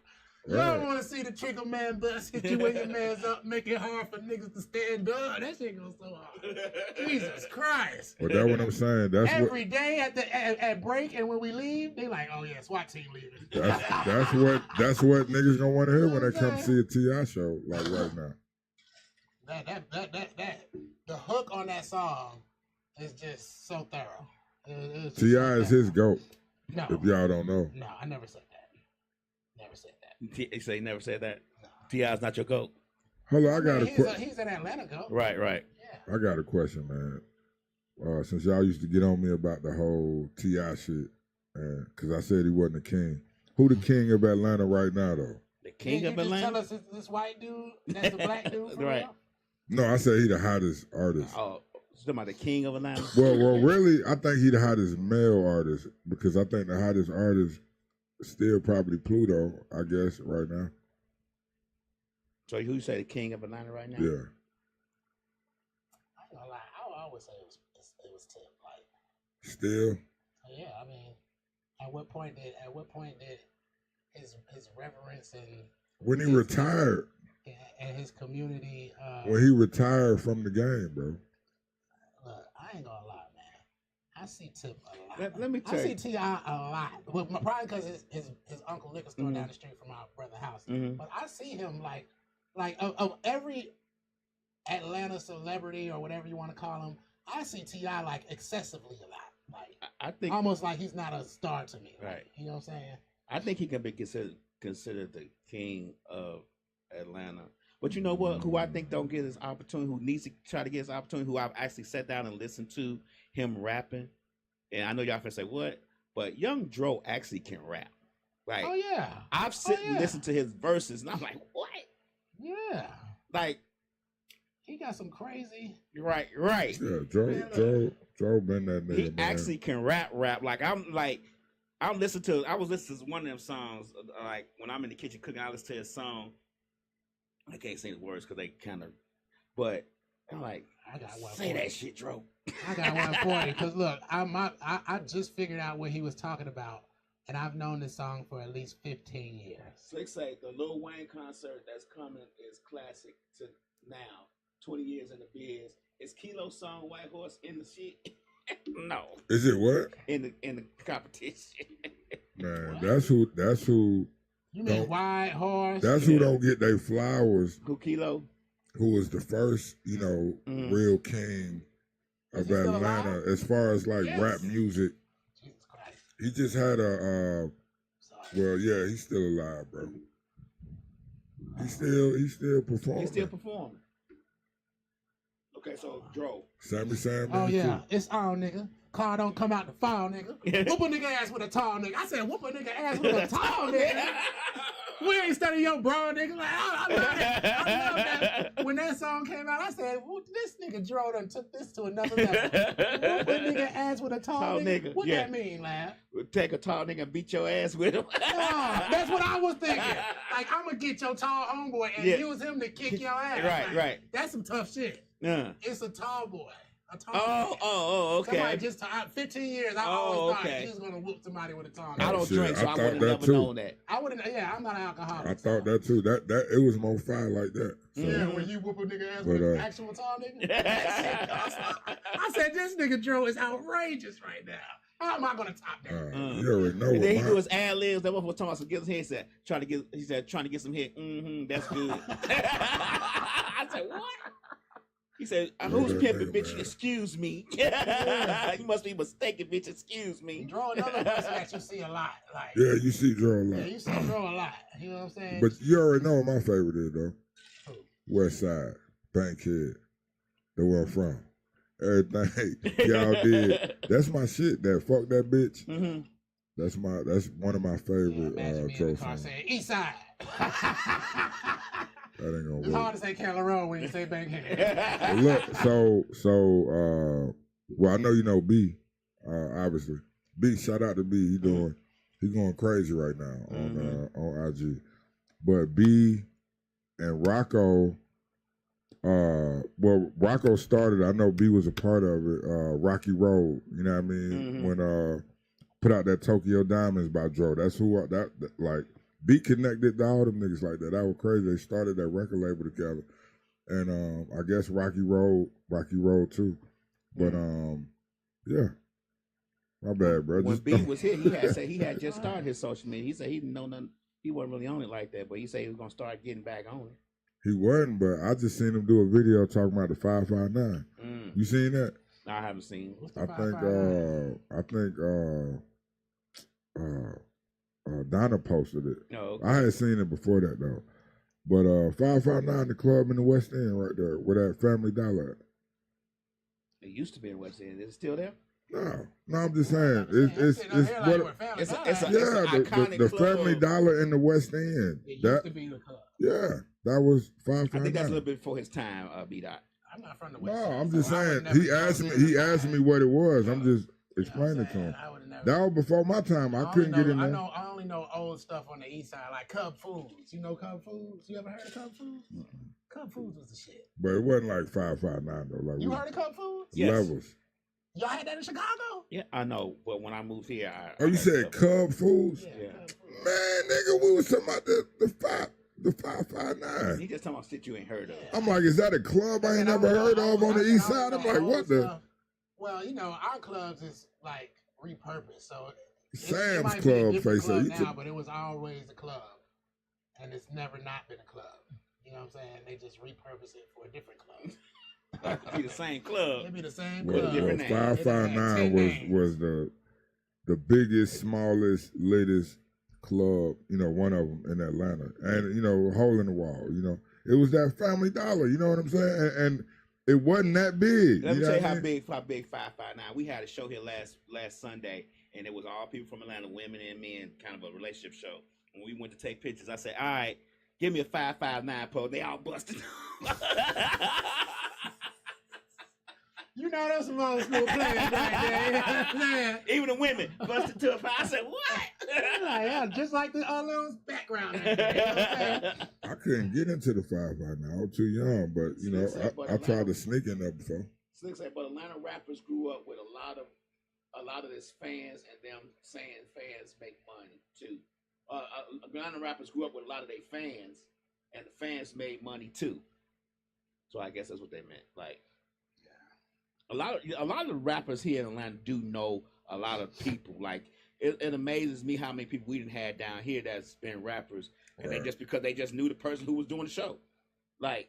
You don't want to see the trickle man bust hit you when your man's up, make it hard for niggas to stand up. That shit goes so hard. Jesus Christ. But that's what I'm saying. That's every day at break and when we leave, they like, oh yeah, SWAT team leaving. That's what niggas gonna want to hear when they come see a T.I. show like right now. That the hook on that song is just so thorough. T.I. is his GOAT. No. If y'all don't know. No, I never said that. Never said that. You say you never said that? No. T.I.'s not your GOAT. Hold on, I got a question. He's an Atlanta GOAT. Right. Yeah. I got a question, man. Since y'all used to get on me about the whole T.I. shit, because I said he wasn't the king. Who the king of Atlanta right now, though? The king of Atlanta? Tell us this white dude, that's a black dude for right. real? No, I said he the hottest artist. Oh, you talking about the king of Atlanta? Well, really, I think he the hottest male artist because I think the hottest artist is still probably Pluto, I guess, right now. So who you say the king of Atlanta right now? Yeah. I ain't gonna lie, I always say it was Tip. Like, still? Yeah, I mean, at what point did his reverence and when he retired. And his community. When he retired from the game, bro. Look, I ain't gonna lie, man. I see Tip a lot. Let me tell you. I see T.I. a lot. Well, probably because his uncle liquor store down the street from our brother's house. But I see him like of every Atlanta celebrity or whatever you want to call him, I see T.I. like excessively a lot. Like I think almost like he's not a star to me. Right. Like, you know what I'm saying? I think he can be considered the king of Atlanta. But you know what? Who I think don't get his opportunity, who needs to try to get his opportunity, who I've actually sat down and listened to him rapping. And I know y'all can say what, but Young Dro actually can rap. Like, oh yeah, I've sit and listened to his verses, and I'm like, what? Yeah, like he got some crazy. Right. Yeah, Dro been that nigga. He actually can rap. Like I was listening to one of them songs. Like when I'm in the kitchen cooking, I listen to his song. I can't say the words because they kind of, but I'm like, I got one. Say that shit, Dro. I got 140 because look, I just figured out what he was talking about, and I've known this song for at least 15 years. Slick say the Lil Wayne concert that's coming is classic to now. 20 years in the biz. Is Kilo's song White Horse in the shit? No. Is it what? In the competition. Man, what? that's who. You mean White Horse? That's who don't get their flowers. Who Kilo? Who was the first, real king of Atlanta as far as like rap music. Jesus Christ. He just had he's still alive, bro. He's still performing. He's still performing. Okay, so Dro. Sammy Sam. Oh yeah, it's on, nigga. Car don't come out the fall, nigga. Whoop a nigga ass with a tall nigga. I said whoop a nigga ass with a tall nigga. We ain't studying your bro, nigga. Like, I love that. When that song came out, I said, this nigga Dro done took this to another level. Whoop a nigga ass with a tall nigga. What that mean, lad? Take a tall nigga and beat your ass with him. That's what I was thinking. Like, I'm going to get your tall homeboy and use him to kick your ass. Right. That's some tough shit. It's a tall boy. Okay. Somebody just 15 years, I always thought he was gonna whoop somebody with a tongue. I don't drink, so I would have never known that. I wouldn't. Yeah, I'm not an alcoholic. I thought that too. That it was more fire like that. So. Yeah, when you whoop a nigga ass with an actual tall nigga. I said this nigga Dro is outrageous right now. How am I gonna top that? You already know. And then he do his ad libs. That motherfucker talking about some get his head. He said trying to get some hit. That's good. I said what? He said, who's pimping, bitch? Man. Excuse me. You must be mistaken, bitch. Excuse me. Dro another person that you see a lot. Like, yeah, you see Dro a lot. Yeah, you see Dro a lot. You know what I'm saying? But you already know what my favorite is, though. Who? West Side, Bankhead. That's where I'm from. everything y'all did. That's my shit. That fuck that bitch. Mm-hmm. That's one of my favorite Imagine me in Joe the car songs. saying East Side. That ain't gonna It's work. hard to say Cannon Road when you say Bankhead. Well, look, well, I know you know B, obviously. B, shout out to B. He going crazy right now on IG. But B and Rocco, well, Rocco started. I know B was a part of it. Rocky Road, you know what I mean? When put out that Tokyo Diamonds by Dro. That's who that like. B connected to all them niggas like that. That was crazy. They started that record label together. And I guess Rocky Road too. But yeah. My bad, bro. When B was here, he had said he had just started his social media. He said he didn't know nothing. He wasn't really on it like that, but he said he was gonna start getting back on it. He wasn't, but I just seen him do a video talking about the 559. You seen that? I haven't seen. I think Donna posted it. Oh, okay. I had seen it before that though. But 559, the club in the West End right there, where that Family Dollar at. It used to be in West End. Is it still there? No, I'm just saying it's the club. Family Dollar in the West End. It used to be the club. Yeah, that was 559. I think that's a little bit before his time, B-Dot. I'm not from the West No, End, I'm so just I would saying. never He asked me what it was. Yeah. I'm just You know explaining what to I'm him. saying? I would've never- That was before my time. I couldn't get in there. I only know old stuff on the east side, like Cub Foods. You know Cub Foods? You ever heard of Cub Foods? Cub Foods was the shit. But it wasn't like 559 though. Like You heard of Cub Foods? Yes. levels. Y'all had that in Chicago? Yeah, I know. But when I moved here, Oh, you said Cub Foods? Yeah. Cub Foods. Man, nigga, we was talking about the 559. He just talking about shit you ain't heard of. I'm like, is that a club I ain't never heard of on the east side? I'm like, what the? Well, you know, our clubs is like repurposed, so it Sam's might be a Club, different face club it. now, but it was always a club, and it's never not been a club. You know what I'm saying? They just repurpose it for a different club. It'd be the same club. It'd be the same Well, club. different name. 559 was the biggest, smallest, latest club, you know, one of them in Atlanta. And, you know, hole in the wall, you know. It was that Family Dollar, you know what I'm saying? And it wasn't that big. Let me know tell you what I how mean? big 559. We had a show here last Sunday, and it was all people from Atlanta, women and men, kind of a relationship show. When we went to take pictures, I said, all right, give me a 559 pose. They all busted. You know those some old school players right there. Even the women busted to a 5. I said, what? Yeah, just like the little background. You know what I'm saying? I couldn't get into the 559. I was too young, but, you know, I tried to sneak in there before. Slick said, but Atlanta rappers grew up with a lot of this fans and them saying fans make money too. Atlanta rappers grew up with a lot of their fans, and the fans made money too. So I guess that's what they meant. Like, a lot of the rappers here in Atlanta do know a lot of people. Like, it amazes me how many people we done had down here that's been rappers, and they just because they just knew the person who was doing the show. Like,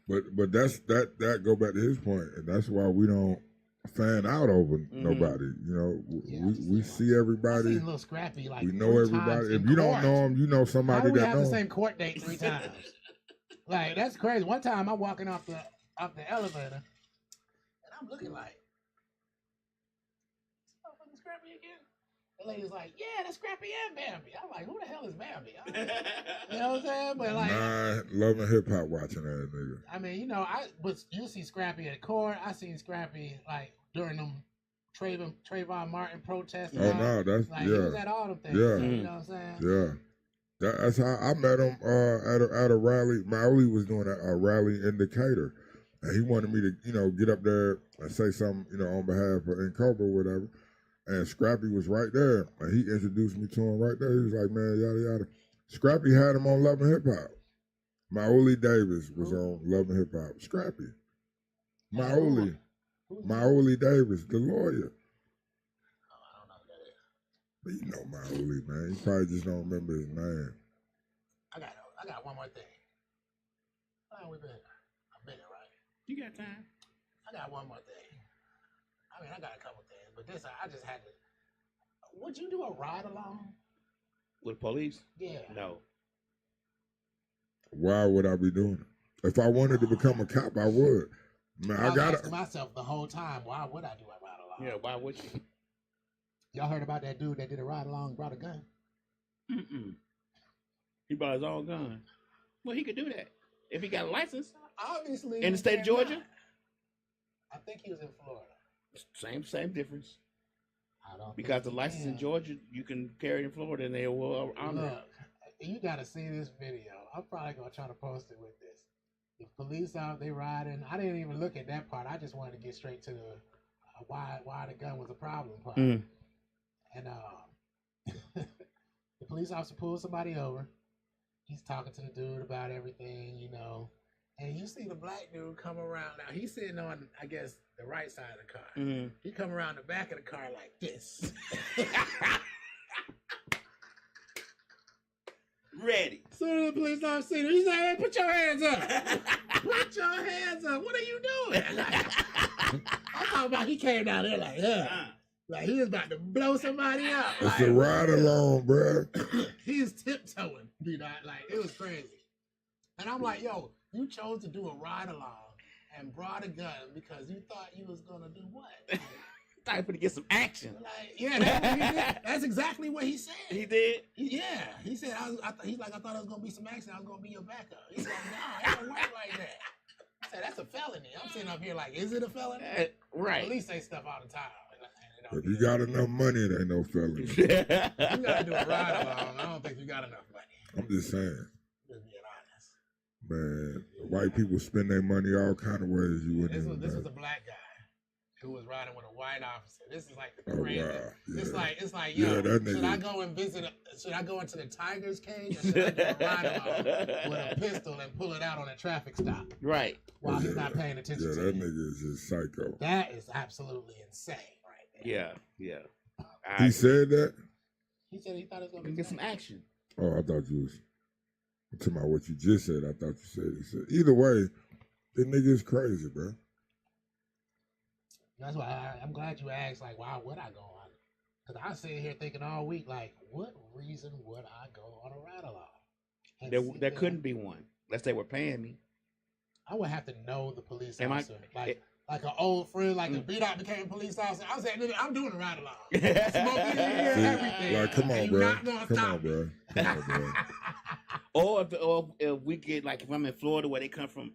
But that go back to his point, and that's why we don't fan out over nobody. You know, we see I everybody. seen a little Scrappy like We know 3 everybody. times If in you don't court. know him, you know How somebody do we that have the knows. same court date 3 times? Like, that's crazy. One time I'm walking off the elevator, and I'm looking like, "Is this motherfucking Scrappy again?" The lady's like, "Yeah, that's Scrappy and Bambi." I'm like, "Who the hell is Bambi?" You know what I'm saying? But like, Nah, loving hip hop watching that nigga. I mean, you know, but you see Scrappy at court. I seen Scrappy like during them Trayvon Martin protests. and Oh all. no, that's Like, he was at all them things. Yeah. You know what I'm saying? Yeah. That's how I met him at a rally. Maoli was doing a rally in Decatur. And he wanted me to, you know, get up there and say something, you know, on behalf of Incoba or whatever. And Scrappy was right there. And he introduced me to him right there. He was like, man, yada, yada. Scrappy had him on Love and Hip Hop. Maoli Davis was on Love and Hip Hop. Scrappy. Maoli Davis, the lawyer. But you know Maoli, man. You probably just don't remember his name. I got one more thing. How long we been? I've been here, right? you got time. I got one more thing. I mean, I got a couple things, but this I just had to. Would you do a ride along? With police? Yeah. No. Why would I be doing it? If I wanted to become a cop, I would. Man, I I was got asking myself the whole time, why would I do a ride along? Yeah, why would you? Y'all heard about that dude that did a ride along, brought a gun? Mm-mm. He brought his own gun. Well, he could do that if he got a license Obviously. in the state of Georgia. I think he was in Florida. Same difference. I don't Because the think he license in can. Georgia, you can carry it in Florida, and they will honor Look, you gotta see this video. I'm probably gonna try to post it with this. The police out, they riding. I didn't even look at that part. I just wanted to get straight to the why the gun was a problem part. it. And the police officer pulls somebody over. He's talking to the dude about everything, you know. And you see the black dude come around. Now he's sitting on, I guess, the right side of the car. Mm. He come around the back of the car like this. Ready. So the police officer seen him. He said, "Hey, put your hands up! Put your hands up! What are you doing?" I'm talking about he came down there like he was about to blow somebody up. It's Like, a ride along, bro. he was tiptoeing, like it was crazy. And I'm like, yo, you chose to do a ride along and brought a gun because you thought you was gonna do what? Time for to get some action. Like, yeah, that's what he did. That's exactly what he said. He did. Yeah, he said, he's like, I thought it was gonna be some action. I was gonna be your backup. He's like, no, it don't work like that. I said, that's a felony. I'm sitting up here like, is it a felony? Right. Police say stuff all the time. If you got enough money, it ain't no felony. You gotta do a ride along. I don't think you got enough money. I'm just saying, Just being honest. man. White people spend their money all kind of ways. You wouldn't This even was know. a black guy who was riding with a white officer. This is like the Oh, crazy. wow. It's Yeah. like, Yeah, yo, that should nigga- I go and visit? Should I go into the tiger's cage, or should I do a ride along with a pistol and pull it out on a traffic stop Right. while he's Yeah. not paying attention Yeah, to that me? nigga is just psycho. That is absolutely insane, right there. Yeah. He said that? He said he thought it was gonna Can be get some action. Oh, I thought you was talking about what you just said. I thought you said he said. Either way, that nigga is crazy, bro. That's why I'm glad you asked. Like, why would I go on? Because I was sitting here thinking all week, like, what reason would I go on a ride along? And There sit couldn't be one unless they were paying me. I would have to know the police Am I- officer, like an old friend, like if B-Dot became a police officer. I was like, nigga, I'm doing a ride along, smoking in here, See, everything. like, come on, And bro. you're not gonna Come stop on, me. bro. Come on, bro. Or if we get like if I'm in Florida where they come from,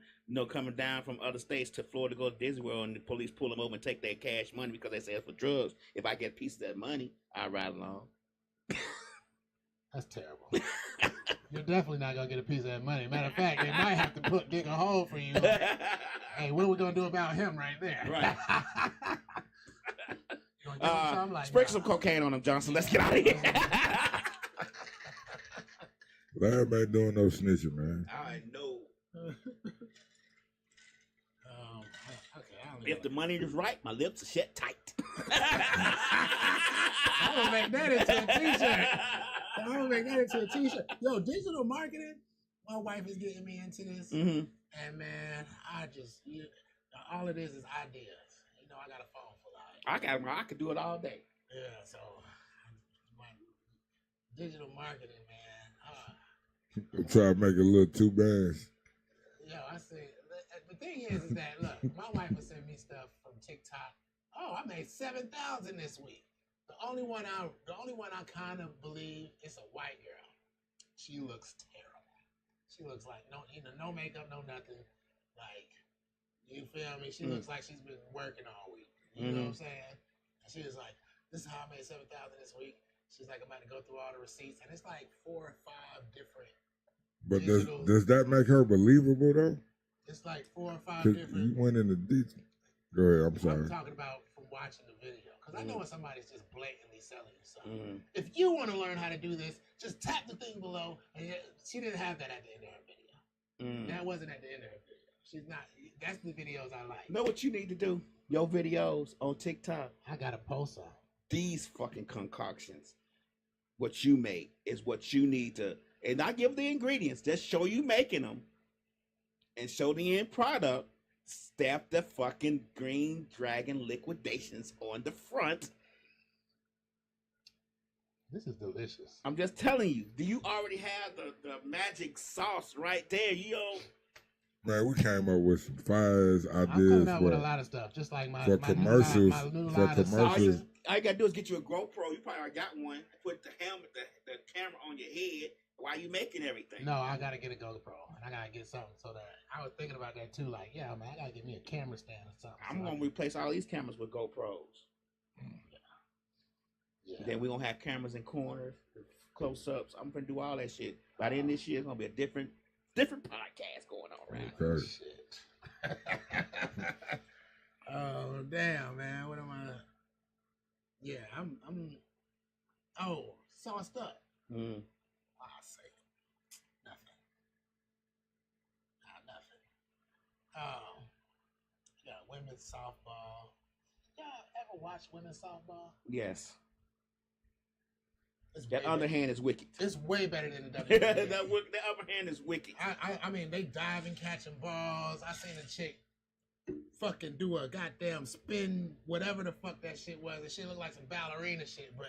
coming down from other states to Florida to go to Disney World, and the police pull them over and take their cash money because they say it's for drugs. If I get a piece of that money, I ride along. That's terrible. You're definitely not gonna get a piece of that money. Matter of fact, they might have to dig a hole for you. Hey, what are we gonna do about him right there? Right. You gonna give him something like, Sprinkle some cocaine on him, Johnson. Let's get out of here. But everybody doing no snitching, man. I know. Okay, I don't If the money is right, my lips are shut tight. I'm gonna make that into a t-shirt. I'm gonna make that into a t-shirt. Yo, digital marketing. My wife is getting me into this, Mm-hmm. and man, all it is ideas. You know, I got a phone full of it. I could do it all day. Yeah, so my digital marketing, man. I'm trying to make a little 2 bands. Yo, I said the thing is that look, my wife would send me stuff from TikTok. Oh, I made 7,000 this week. The only one I kind of believe is a white girl. She looks terrible. She looks like no makeup, no nothing. Like, you feel me? She looks like she's been working all week. You know what I'm saying? And she was like, "This is how I made 7,000 this week." She's like, "I'm about to go through all the receipts," and it's like 4 or 5 different. But digital- does that make her believable, though? It's like 4 or 5 Because different. you went into detail. Go ahead, I'm sorry. I'm talking about from watching the video. Because I know when somebody's just blatantly selling you something. Mm-hmm. If you want to learn how to do this, just tap the thing below. And she didn't have that at the end of her video. That wasn't at the end of her video. She's not. That's the videos I like. Know what you need to do? Your videos on TikTok. I got to post some. These fucking concoctions. What you make is what you need to, and not give the ingredients. Just show you making them, and show the end product. Stamp the fucking Green Dragon liquidations on the front. This is delicious. I'm just telling you. Do you already have the magic sauce right there? You know, Man, we came up with some fires I'm ideas coming up with a for lot of stuff, just like my for my commercials, New line, my new for line of commercials. sauces. All you gotta do is get you a GoPro. You probably already got one. Put the helmet, the camera on your head while you making everything. No, I gotta get a GoPro, and I gotta get something so that I was thinking about that too. Like, yeah, man, I gotta get me a camera stand or something. I'm gonna replace all these cameras with GoPros. Yeah. Then we're gonna have cameras in corners, close ups. I'm gonna do all that shit. By the end of this year, it's gonna be a different podcast going on around. Okay. Shit. Oh damn, man. What am I? Yeah, I'm. Oh, saw stuff. Mm. I say nothing. Nothing. Yeah, women's softball. Y'all ever watch women's softball? Yes. It's That way other better. hand is wicked. It's way better than the that WNBA. upper hand is wicked. I mean, they diving, catching balls. I seen a chick fucking do a goddamn spin, whatever the fuck that shit was. The shit looked like some ballerina shit, but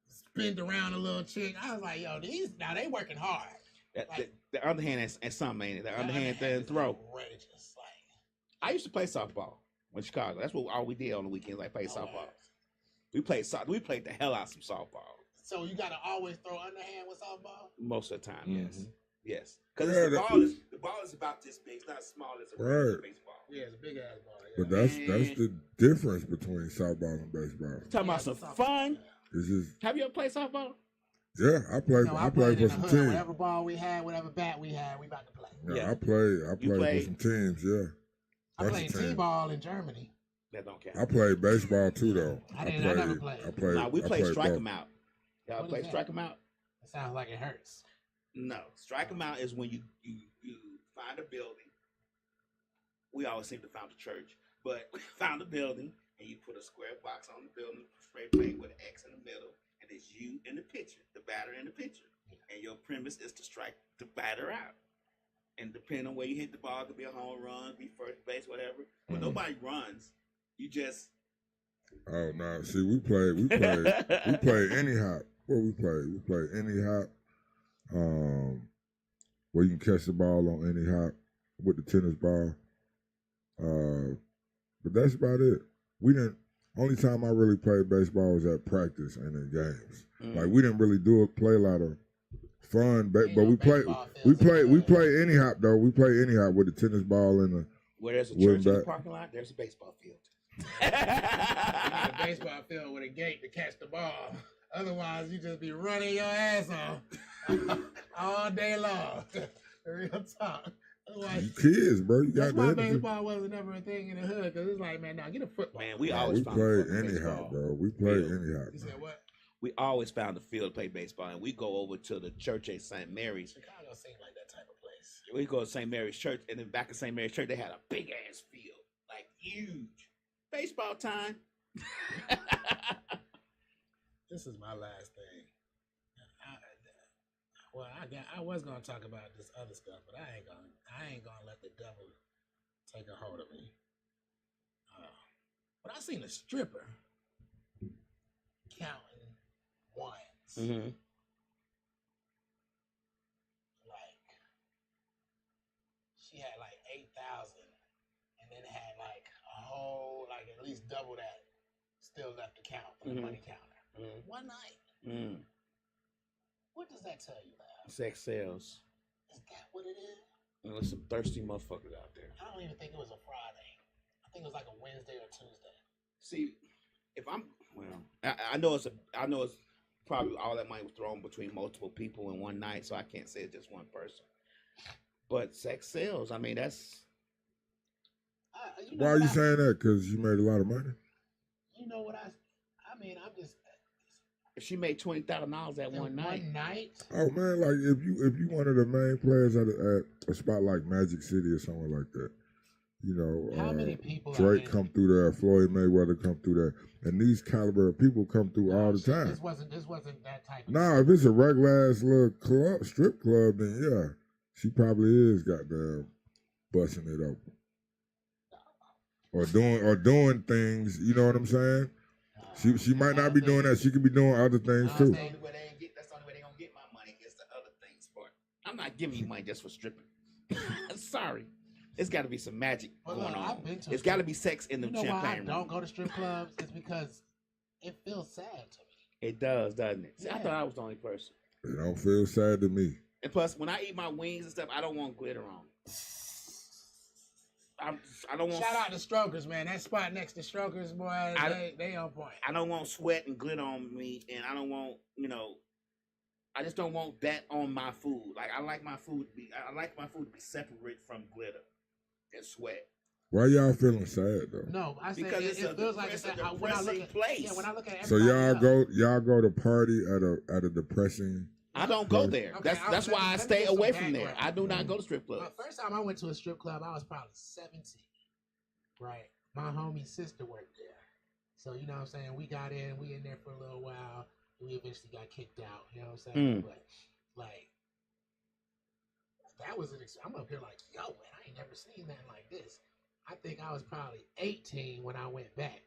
spinned around a little chick. I was like, yo, now they working hard. The other hand is something, ain't it? The other hand is and throw. outrageous. Like, I used to play softball in Chicago. That's what all we did on the weekends. Like play softball. We played the hell out of some softball so you gotta always throw underhand with softball? most of the time. Mhm. Yes, yes. Because Yeah, the ball is about this big. It's not as small as a regular Right. baseball. Yeah, it's a big ass ball. Yeah. But that's the difference between softball and baseball. Talking about some fun. It's just Have you ever played softball? yeah, I played No, I played in for the some hood. teams. Whatever ball we had, whatever bat we had, we about to play. Yeah, Yeah. I played played? for some teams, yeah. I That's played a team. T-ball in Germany. That don't count. I played baseball too though. I never played. I played Nah, we I play played strike both. 'em out. Y'all What play is that? strike 'em out? It sounds like it hurts. No, strike 'em out is when you find a building. We always seem to find a church, but we found a building and you put a square box on the building, spray paint with an X in the middle, and it's you in the pitcher, the batter in the pitcher, and your premise is to strike the batter out. And depending on where you hit the ball, it could be a home run, be first base, whatever. But nobody runs. You just Oh no, see we played we played any hop. What we played? We played any hop. Where you can catch the ball on any hop with the tennis ball. But that's about it. We didn't. Only time I really played baseball was at practice and in games. Like we didn't really play a lot of fun, but we played any hop though. We play any hop with the tennis ball and the. where there's a We're church in the back. parking lot, there's a baseball field. You need a baseball field with a gate to catch the ball. Otherwise, you just be running your ass off all day long. Real talk. Otherwise, You kids, bro. You that's got why that. baseball wasn't ever a thing in the hood. Because it's like, man, now get a football. Man, we Nah, always we found played fucking any baseball. hop, bro. We played Field. any hop. You said what? We always found the field to play baseball, and we go over to the church at St. Mary's. Chicago seemed like that type of place. We go to St. Mary's Church, and then back at St. Mary's Church, they had a big ass field, like huge. Baseball time. This is my last thing. I was gonna talk about this other stuff, but I ain't gonna let the devil take a hold of me. But I seen a stripper counting ones. Mm-hmm. Like she had like 8,000, and then had like a whole, like at least double that still left to count for the money counter. One night. What does that tell you, man? Sex sells. Is that what it is? And there's some thirsty motherfuckers out there. I don't even think it was a Friday. I think it was like a Wednesday or Tuesday. See, if I'm I know it's probably all that money was thrown between multiple people in one night, so I can't say it's just one person. But sex sells. I mean, that's Why are you saying that? Because you made a lot of money. You know what I mean, I'm just. if she made $20,000 that one night. One night? Oh man, like if you one of the main players at a spot like Magic City or somewhere like that, you know, How many people Drake come through there, Floyd Mayweather come through there, and these caliber of people come through all the time. This wasn't that type of Nah, if it's a regular ass little club, strip club, then yeah, she probably is goddamn busting it open. Or doing things, you know what I'm saying? She might not be doing that. She could be doing other things too. That's the only way they gonna get my money is the other things part. I'm not giving you money just for stripping. Sorry. It's got to be some magic Well, going look, on. I've been to It's a got to strip- be sex in the You know why I champagne don't room. go to strip clubs? It's because it feels sad to me. It does, doesn't it? See, I Yeah. thought I was the only person. It don't feel sad to me. And plus, when I eat my wings and stuff, I don't want glitter on. I don't want. Shout out to Strokers, man. That spot next to Strokers, boy, they on point. I don't want sweat and glitter on me, and I don't want, I just don't want that on my food. Like I like my food to be separate from glitter and sweat. Why y'all feeling sad though? No, I said Because it feels like it's a when I look depressing at place. Yeah, when I look at So y'all go to party at a depressing. I don't go there. Okay, That's why I let me stay get some away from there. background. I do not go to strip clubs. The first time I went to a strip club, I was probably 17. Right. My homie's sister worked there. So, you know what I'm saying? We got in, we in there for a little while. We eventually got kicked out. You know what I'm saying? But, like, that was I'm up here like, yo, man, I ain't never seen that like this. I think I was probably 18 when I went back.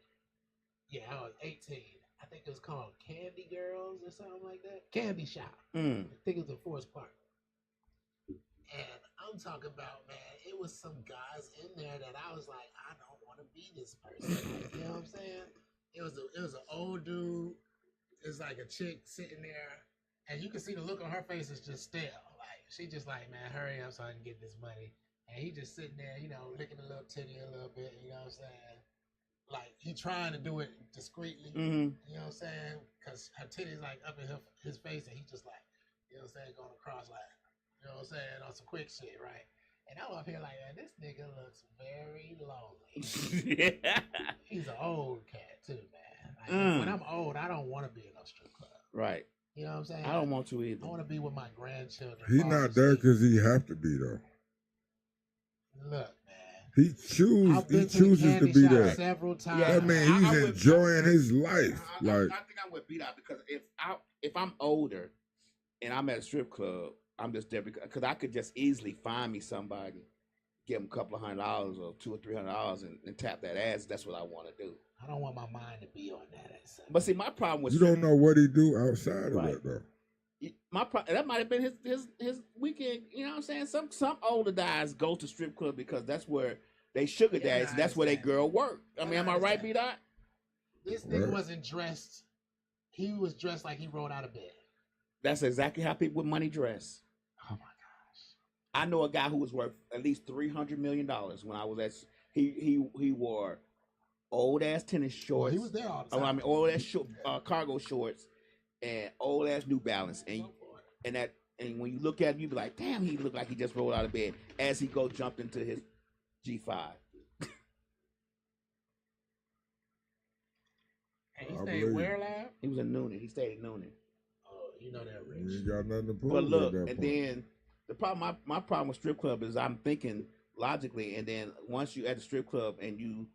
Yeah, I was 18. I think it was called Candy Girls or something like that. Candy Shop. I think it was in Forest Park. And I'm talking about, man, it was some guys in there that I was like, I don't want to be this person. Like, you know what I'm saying? It was an old dude. It's like a chick sitting there, and you can see the look on her face is just stale. Like she just like, man, hurry up so I can get this money. And he just sitting there, licking a little titty a little bit. You know what I'm saying? Like he trying to do it discreetly. You know what I'm saying? Because her titty's like up in his face, and he just like, you know what I'm saying, going across like. You know what I'm saying? On some quick shit, right? And I'm up here like, man, this nigga looks very lonely. He's an old cat, too, man. Like, when I'm old, I don't want to be in no strip club. Right. You know what I'm saying? I don't want to either. I want to be with my grandchildren. He not there because he have to be though. Look, man. He chooses to be there. Several times. Yeah, That man, he's enjoying his life. I think I would beat out because if I'm older and I'm at a strip club, I'm just there because I could just easily find me somebody, give them a couple of $100 or $200 or $300 and tap that ass. That's what I want to do. I don't want my mind to be on that. But see, my problem was you don't know what he do outside of that though. That might have been his weekend. You know what I'm saying? Some older guys go to strip club because that's where they sugar daddies. That's where they girl work. I mean, am I right, B-Dot? This nigga wasn't dressed. He was dressed like he rolled out of bed. That's exactly how people with money dress. Oh my gosh! I know a guy who was worth at least $300 million when I was at. He wore old ass tennis shorts. Well, he was there all the time. I mean, old ass cargo shorts and old ass New Balance, and when you look at him, you be like, damn, he looked like he just rolled out of bed as he jumped into his G5. And he stayed where live? He was in Noonan. He stayed in Noonan. You know that, Rich. You ain't got nothing to prove. But look, at that and point. then the problem, my problem with strip club is I'm thinking logically, and then once you at the strip club and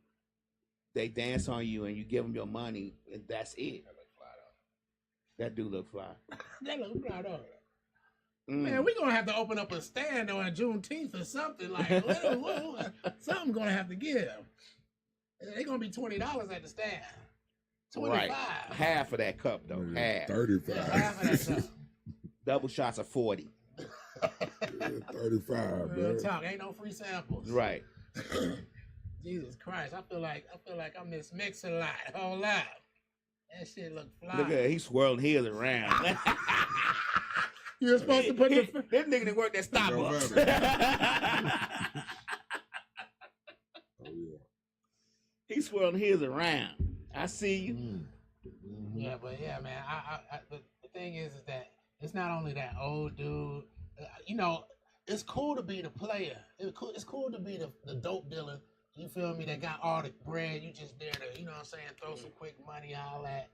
they dance on you and you give them your money, and that's it. That do look fly. That look fly though. Man, we gonna have to open up a stand on Juneteenth or something like. Something gonna have to give. They gonna be $20 at the stand. 25. Right. Half of that cup though. Half. 35. Yeah, half of that cup. Double shots of 40. 35, Real man. talk. Ain't no free samples. Right. Jesus Christ. I feel like I'm this mix a lot. Whole lot. That shit look fly. Look at he's swirling his around. You're supposed to put this nigga that worked at Starbucks. Oh, yeah. He's swirling his around. I see you. Yeah, but yeah, man. The thing is that it's not only that old dude. It's cool to be the player. It's cool to be the dope dealer. You feel me? That got all the bread. You just there to, you know what I'm saying, throw some quick money, holla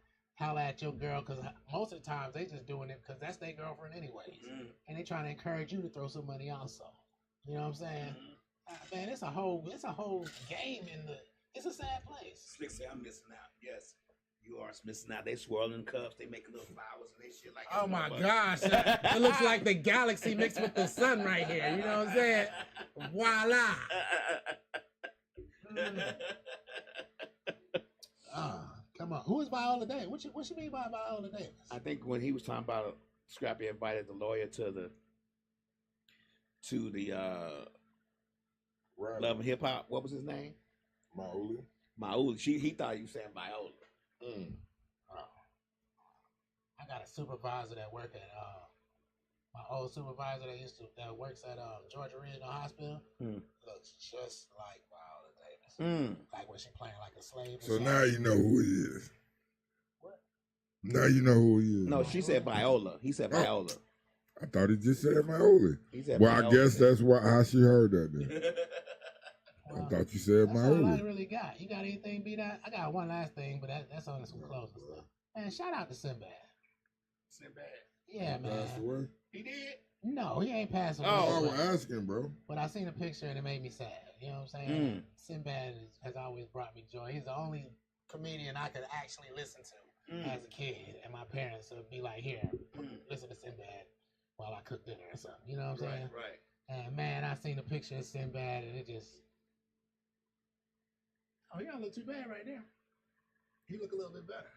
at your girl. Because most of the times they just doing it because that's their girlfriend anyways. And they trying to encourage you to throw some money also. You know what I'm saying? Man, it's a whole game it's a sad place. Slick say I'm missing out. Yes, you are missing out. They swirling cups. They making little flowers and they shit like. Oh my gosh! It looks like the galaxy mixed with the sun right here. You know what I'm saying? Voila! Come on. Who is Viola Davis? What you mean by Viola Davis? I think when he was talking about Scrappy invited the lawyer to the Right. Love and Hip Hop. What was his name? Mauli. Mauli. He thought you saying Viola. I got a supervisor that work at my old supervisor that works at Georgia Regional Hospital. Looks just like Viola Davis. Like when she playing like a slave. So now you know who he is. What? Now you know who he is. No, she said Viola. He said Viola. I thought he just said Maoli. He said well, Viola. I guess that's how she heard that then. I thought you said that's all I Maoli. really got. You got anything, B-Dot? I got one last thing, but that's on some closing stuff. Man, shout out to Sinbad. Sinbad. Yeah, man. Passed away? He did? No, he ain't passed away. Oh, I was asking, bro. But I seen a picture and it made me sad. You know what I'm saying? Sinbad has always brought me joy. He's the only comedian I could actually listen to as a kid. And my parents would be like, here, listen to Sinbad while I cook dinner or something. You know what I'm saying? Right. And man, I seen the picture of Sinbad and it just... Oh, he don't look too bad right there. He look a little bit better.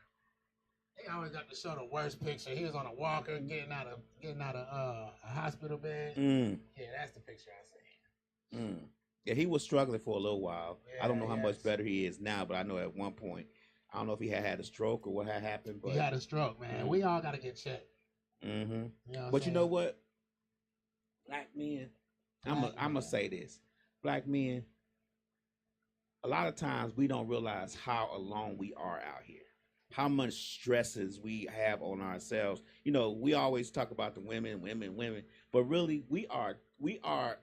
They always got to show the worst picture. He was on a walker getting out of a hospital bed. Yeah, that's the picture I seen. Yeah, he was struggling for a little while. Yeah, I don't know how much better he is now, but I know at one point, I don't know if he had a stroke or what had happened. But he had a stroke, man. We all got to get checked. You know but you know what? Black men, I'm gonna say this. Black men, a lot of times we don't realize how alone we are out here. How much stresses we have on ourselves. You know, we always talk about the women, but really we are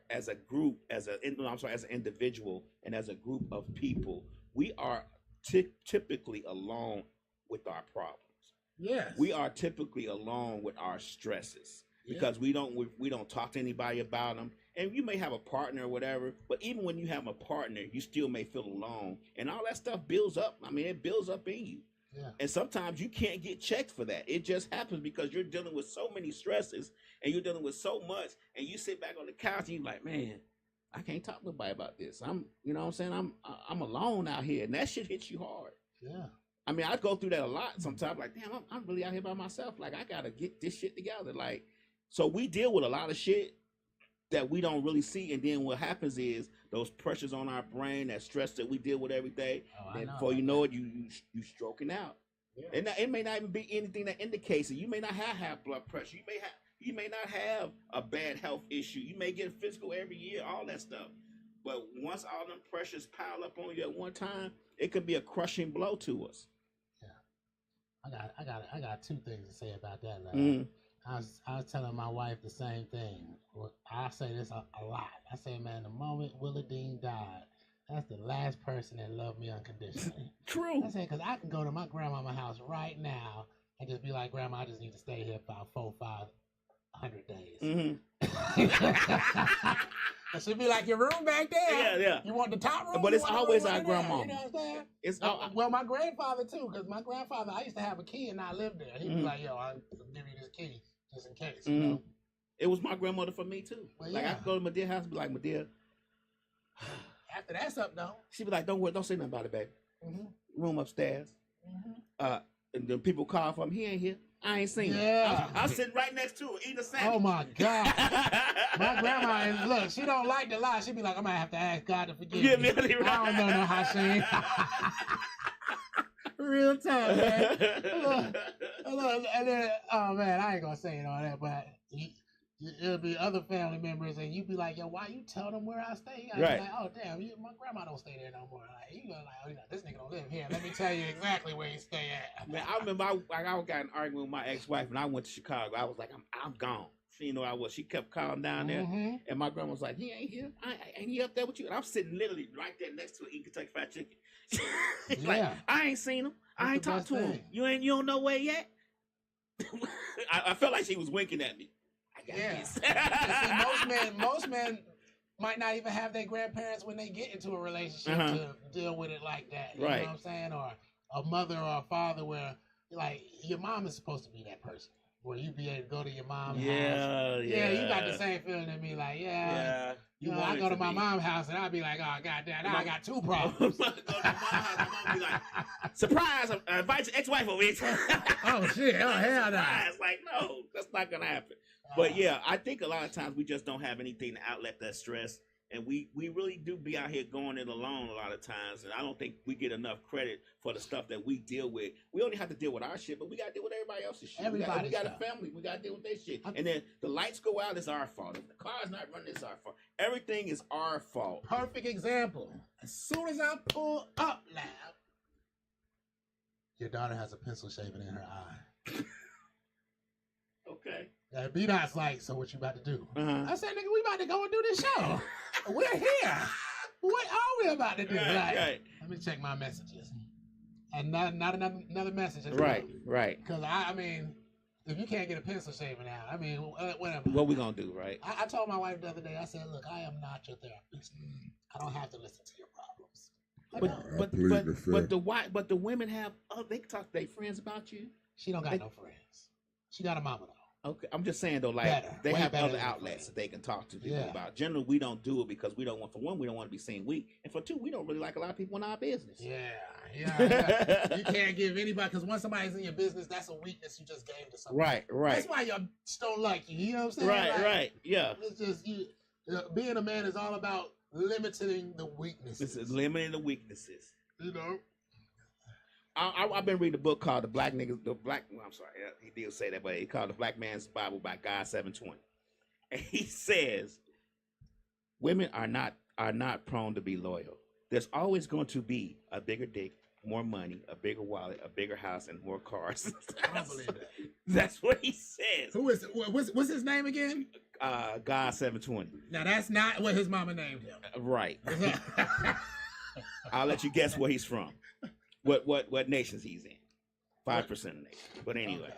as a group, as an individual and as a group of people, we are typically alone with our problems. Yes. We are typically alone with our stresses because we don't talk to anybody about them. And you may have a partner or whatever, but even when you have a partner, you still may feel alone, and all that stuff builds up. I mean, it builds up in you. Yeah. And sometimes you can't get checked for that. It just happens because you're dealing with so many stresses and you're dealing with so much, and you sit back on the couch and you're like, man, I can't talk to nobody about this. You know what I'm saying? I'm alone out here, and that shit hits you hard. Yeah. I mean, I go through that a lot sometimes. Like, damn, I'm really out here by myself. Like, I gotta get this shit together. Like, so we deal with a lot of shit that we don't really see, and then what happens is those pressures on our brain, that stress that we deal with every day, and before you know it, you stroking out. Yeah. And it may not even be anything that indicates it. You may not have blood pressure. You may not have a bad health issue. You may get physical every year, all that stuff. But once all them pressures pile up on you at one time, it could be a crushing blow to us. Yeah, I got two things to say about that. Like, I was telling my wife the same thing. I say this a lot. I say, man, the moment Willie Dean died, that's the last person that loved me unconditionally. True. I say, because I can go to my grandmama's house right now and just be like, Grandma, I just need to stay here for 500 days. And she'd be like, your room back there? Yeah. You want the top room? But it's always our grandma. You know what I'm saying? Well, my grandfather, too, because my grandfather, I used to have a key and I lived there. He'd be like, yo, I'll give you this key just in case, you know? It was my grandmother for me, too. Well, like, I could go to Medea's house and be like, Medea. After that's up, though. She'd be like, don't worry, don't say nothing about it, baby. Room upstairs. And then people call for him. He ain't here. I ain't seen him. I was sitting right next to her, eating a sandwich. Oh, my God. My grandma, and look, she don't like to lie. She be like, I'm going to have to ask God to forgive me. Really right. I don't know no how she Real time, man. Look, and then, oh, man, I ain't going to say it all that, but it'll be other family members, and you be like, yo, why you tell them where I stay? I right. Be like, oh, damn, my grandma don't stay there no more. Like, you go like, oh, this nigga don't live here. Let me tell you exactly where he stay at. Man, I remember I got an argument with my ex-wife, and I went to Chicago. I was like, I'm gone. She didn't know I was. She kept calling down there, and my grandma was like, he ain't here. Ain't he up there with you? And I'm sitting literally right there next to her eating Kentucky Fried Chicken. Like, I ain't seen him. I ain't talked to him. You don't know where yet? I felt like she was winking at me. See, most men might not even have their grandparents when they get into a relationship to deal with it like that. You know what I'm saying? Or a mother or a father where, like, your mom is supposed to be that person. Where you be able to go to your mom's house. Yeah, you got the same feeling as me. Like, you know, I go to my mom's house and I'll be like, oh, goddamn, now I got two problems. Go to my mom's house, my mom be like, surprise, I invite your ex-wife over here. Oh, shit, oh, hell no. It's like, no, that's not going to happen. But yeah, I think a lot of times we just don't have anything to outlet that stress. And we really do be out here going it alone a lot of times, and I don't think we get enough credit for the stuff that we deal with. We only have to deal with our shit, but we got to deal with everybody else's shit. We got a family. We got to deal with their shit. And then the lights go out, it's our fault. If the car's not running, it's our fault. Everything is our fault. Perfect example. As soon as I pull up now, your daughter has a pencil shaving in her eye. Okay. And B-Dot's like, so what you about to do? Uh-huh. I said, nigga, we about to go and do this show. We're here. What are we about to do? Right. Let me check my messages. And not another message. Right. Because, I mean, if you can't get a pencil shaving out, I mean, whatever. What we going to do, right? I told my wife the other day, I said, look, I am not your therapist. I don't have to listen to your problems. But the women have, they can talk to their friends about you. She don't got no friends. She got a mama, though. Okay, I'm just saying though, like they have other outlets that they can talk to people about. Generally, we don't do it because we don't want. For one, we don't want to be seen weak, and for two, we don't really like a lot of people in our business. Yeah. You can't give anybody, because once somebody's in your business, that's a weakness you just gave to somebody. Right. That's why y'all don't like you. You know what I'm saying? Right. Yeah. It's just being a man is all about limiting the weaknesses. This is limiting the weaknesses. You know. I've been reading a book called I'm sorry, he did say that, but it's called The Black Man's Bible by God 720. And he says, women are not prone to be loyal. There's always going to be a bigger dick, more money, a bigger wallet, a bigger house, and more cars. I don't believe that. That's what he says. Who is what's his name again? God 720. Now that's not what his mama named him. Right. I'll let you guess where he's from. What nations he's in. 5% of nations. But anyway.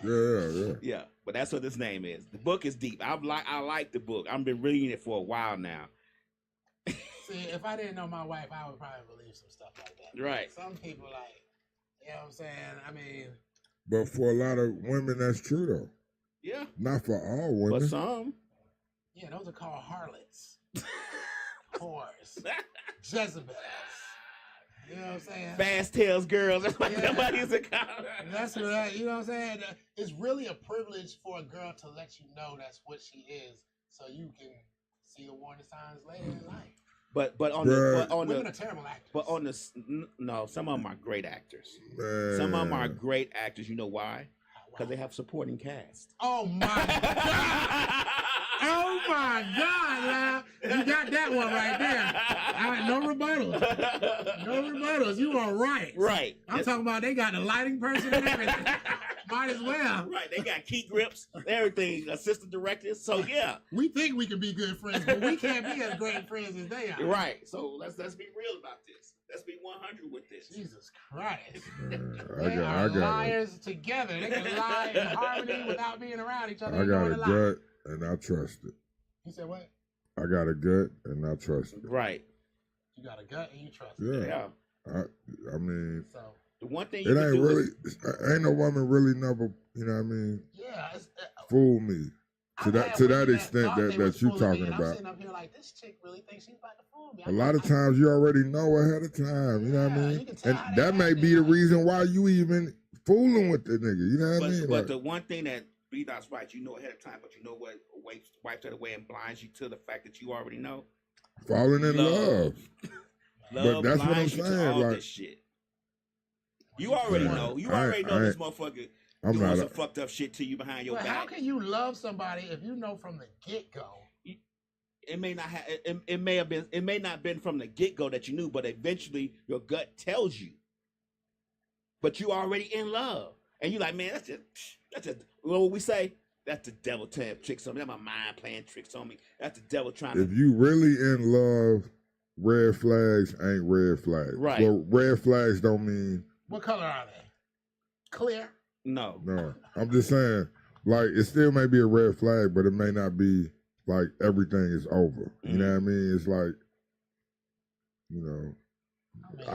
Yeah. But that's what this name is. The book is deep. I like the book. I've been reading it for a while now. See, if I didn't know my wife, I would probably believe some stuff like that. Right. Some people you know what I'm saying? I mean. But for a lot of women, that's true though. Yeah. Not for all women. But some. Yeah, those are called harlots. Whores. Jezebels. You know what I'm saying? Fast tails girls. That's what somebody used to call her. That's what you know what I'm saying? It's really a privilege for a girl to let you know that's what she is, so you can see the warning signs later in life. But women are terrible actors. But on the no, some of them are great actors. Man. Some of them are great actors. You know why? Because they have supporting cast. Oh my God! Oh my God, man. You got that one right there. No rebuttals. No rebuttals. You are right. Right. I'm talking about they got the lighting person and everything. Might as well. Right. They got key grips, everything, assistant directors. So yeah. We think we can be good friends, but we can't be as great friends as they are. Right. So let's be real about this. Let's be 100 with this. Jesus Christ. I got liars together. They can lie in harmony without being around each other. I got a gut and I trust it. You said what? I got a gut and I trust it. Right. You got a gut and you trust it. Yeah. I mean, so the one thing it ain't really, ain't no woman really never, you know what I mean? Yeah. Fool me. To that extent that you talking about. I'm sitting up here like, this chick really thinks she's about to fool me. A lot of times you already know ahead of time, you know what I mean? And that may be the reason why you even fooling with the nigga, you know what I mean? But the one thing that B-Dot's right, you know ahead of time, but you know what wipes that away and blinds you to the fact that you already know? Falling in love. Love but that's what I'm blinds you to saying. all Like, this shit. You already know. You already know this motherfucker doing some fucked up shit to you behind your back. How can you love somebody if you know from the get-go? It may not have. It may have been. It may not been from the get-go that you knew, but eventually your gut tells you. But you already in love, and you like, man, that's just. What we say? That's the devil playing tricks on me. That's my mind playing tricks on me. That's the devil trying to. If you really in love, red flags ain't red flags. Right. Well, red flags don't mean. What color are they? Clear. No. I'm just saying, like, it still may be a red flag, but it may not be like everything is over. You know what I mean? It's like, you know,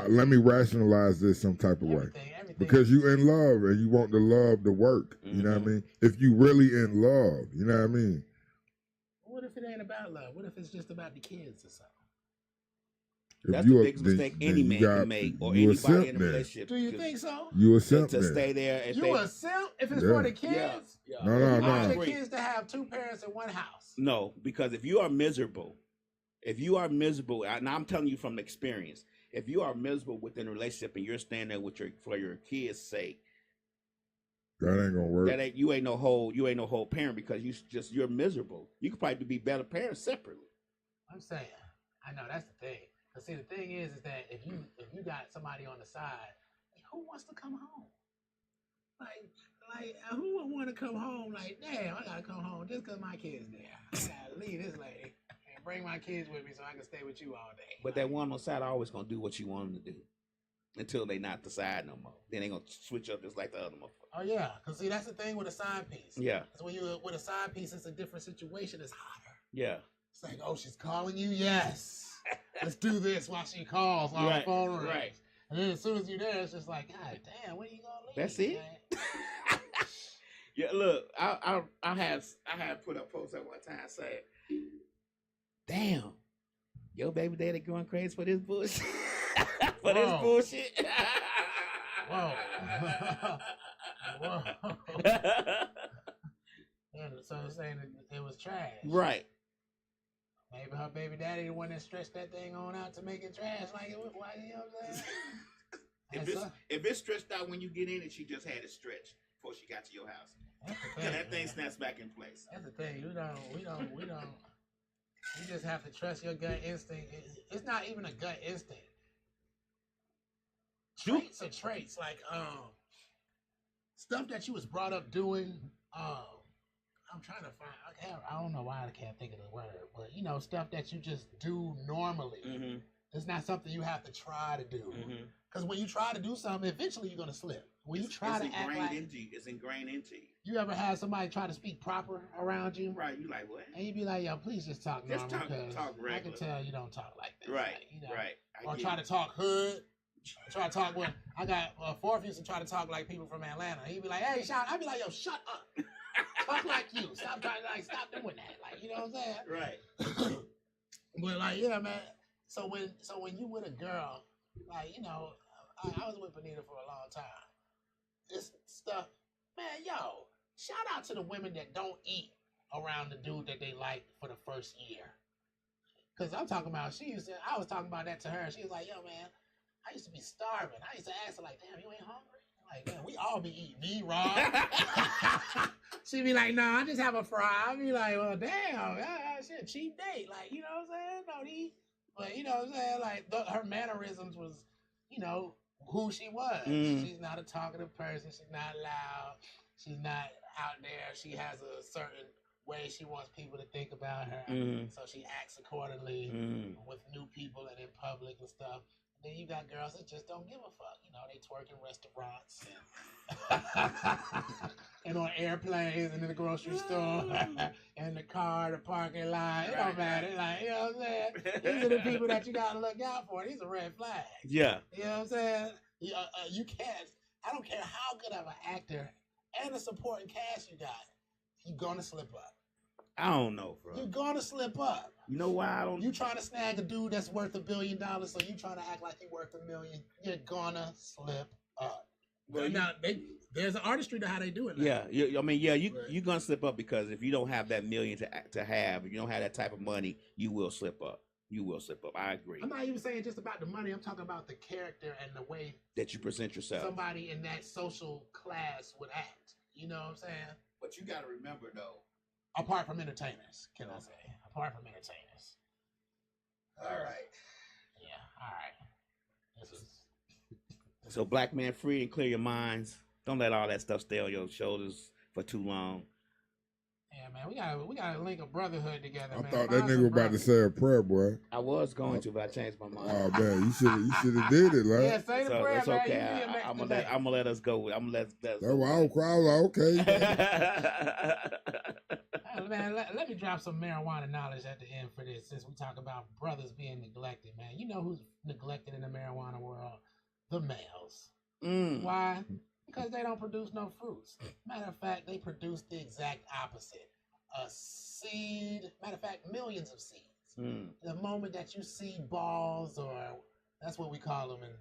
let me rationalize this some type of way. Because you in love and you want the love to work. You know what I mean? If you really in love, you know what I mean? What if it ain't about love? What if it's just about the kids or something? That's the biggest mistake any man can make, or anybody in a relationship. Do you think so? You a simp to stay there. You a simp if it's for the kids? Yeah. No. You want your kids to have two parents in one house. No, because if you are miserable, If you are miserable, and I'm telling you from experience, if you are miserable within a relationship and you're standing there with for your kids' sake, that ain't gonna work. You ain't no whole parent because you're miserable. You could probably be better parents separately. I'm saying, I know that's the thing. Cause see, the thing is that if you got somebody on the side, who wants to come home? Like who would want to come home? Like, damn, I gotta come home just cause my kids there. I gotta leave this lady and bring my kids with me so I can stay with you all day. But that one on the side always gonna do what you want them to do until they not the side no more. Then they gonna switch up just like the other motherfucker. Oh yeah, cause see, that's the thing with a side piece. Yeah. Cause when you with a side piece, it's a different situation. It's hotter. Yeah. It's like, oh, she's calling you. Yes, let's do this while she calls on the phone rings. Right. And then as soon as you're there, it's just like, God damn, when are you gonna leave? That's it. Yeah, look, I have put up posts at one time saying, "Damn, your baby daddy going crazy for this bullshit, for this bullshit." Whoa. Whoa. Yeah, so it's saying it was trash. Right. Maybe her baby daddy the one that stretched that thing on out to make it trash. Like, why, you know what I'm saying? If it's stretched out when you get in it, she just had it stretched before she got to your house. Thing, that thing snaps back in place. That's the thing. We don't. You just have to trust your gut instinct. It's not even a gut instinct. Traits are traits. Like stuff that you was brought up doing. I'm trying to find. I don't know why I can't think of the word, but stuff that you just do normally. Mm-hmm. It's not something you have to try to do. Because when you try to do something, eventually you're gonna slip. When you try to act like it's ingrained into you. You ever had somebody try to speak proper around you? Right. You like what? And you be like, yo, please just talk normal. Just talk regular. I can tell you don't talk like that. Right. Like, right. Or try to talk hood. Try to talk with. I got Fourth used to try to talk like people from Atlanta. He'd be like, hey, shout. I'd be like, yo, shut up. Talk like you. Stop trying to stop doing that. Like, you know what I'm saying? Right. But like, yeah, man. So when you with a girl, like, I was with Benita for a long time. This stuff, man, yo, shout out to the women that don't eat around the dude that they like for the first year. Cause I'm talking about, I was talking about that to her. She was like, yo, man, I used to be starving. I used to ask her like, damn, you ain't hungry? Like, man, we all be eating me, Rob. She'd be like, no, I just have a fry. I'd be like, well, damn, shit, cheap date. Like, you know what I'm saying? Don't eat. But you know what I'm saying? Like, her mannerisms was, who she was. She's not a talkative person. She's not loud. She's not out there. She has a certain way she wants people to think about her. So she acts accordingly with new people and in public and stuff. And then you got girls that just don't give a fuck. They twerk in restaurants and on airplanes and in the grocery store and the car, the parking lot. It don't matter. Like, you know what I'm saying? These are the people that you gotta look out for. These are red flags. Yeah. You know what I'm saying? You can't. I don't care how good of an actor and a supporting cast you got. You're gonna slip up. I don't know, bro. You're gonna slip up. You know why I don't? You trying to snag a dude that's worth $1 billion, so you trying to act like he worth $1 million. You're gonna slip up. Well, now there's an artistry to how they do it. Now. Yeah, you're gonna slip up because if you don't have that million to have, if you don't have that type of money, you will slip up. You will slip up. I agree. I'm not even saying just about the money. I'm talking about the character and the way that you present yourself. Somebody in that social class would act. You know what I'm saying? But you got to remember though. Apart from entertainers, can I say? Apart from entertainers. All right. Yeah. All right. This is. So, black man, free and clear your minds. Don't let all that stuff stay on your shoulders for too long. Yeah, man, we gotta link a brotherhood together. I man. thought that nigga was about to say a prayer, boy. I was going to, but I changed my mind. Oh man, you should have did it, like. Yeah, say the prayer, it's man. okay. I'm gonna let us go. I'm gonna let. That's why I was like, okay. Man, let me drop some marijuana knowledge at the end for this, since we talk about brothers being neglected, man. You know who's neglected in the marijuana world? The males. Why? Because they don't produce no fruits. Matter of fact, they produce the exact opposite. A seed, matter of fact, millions of seeds. The moment that you see balls, or that's what we call them, and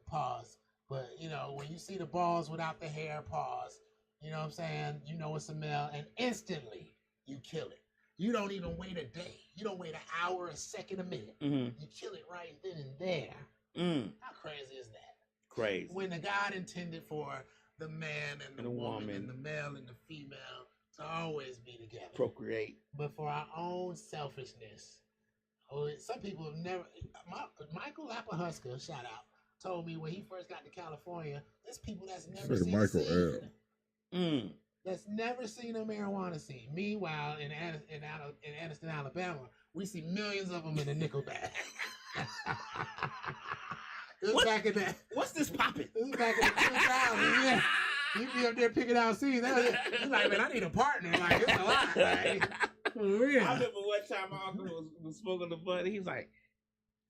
pause. But when you see the balls without the hair, pause. You know what I'm saying? You know it's a male, and instantly you kill it. You don't even wait a day. You don't wait an hour, a second, a minute. Mm-hmm. You kill it right then and there. How crazy is that? Crazy. When the God intended for the man and the woman and the male and the female to always be together. Procreate. But for our own selfishness, some people have never. Michael Lappahuska, shout out, told me when he first got to California, there's people that's never seen Michael a scene. Mm. That's never seen a marijuana scene. Meanwhile, in Anniston, Alabama, we see millions of them in a nickel bag. Back in that. What's this popping? This is back in the 2000s. Yeah. You be up there picking out scenes. He's like, man, I need a partner. Like, it's a lot. Like, for real. I remember one time my uncle was smoking the bud. He was like,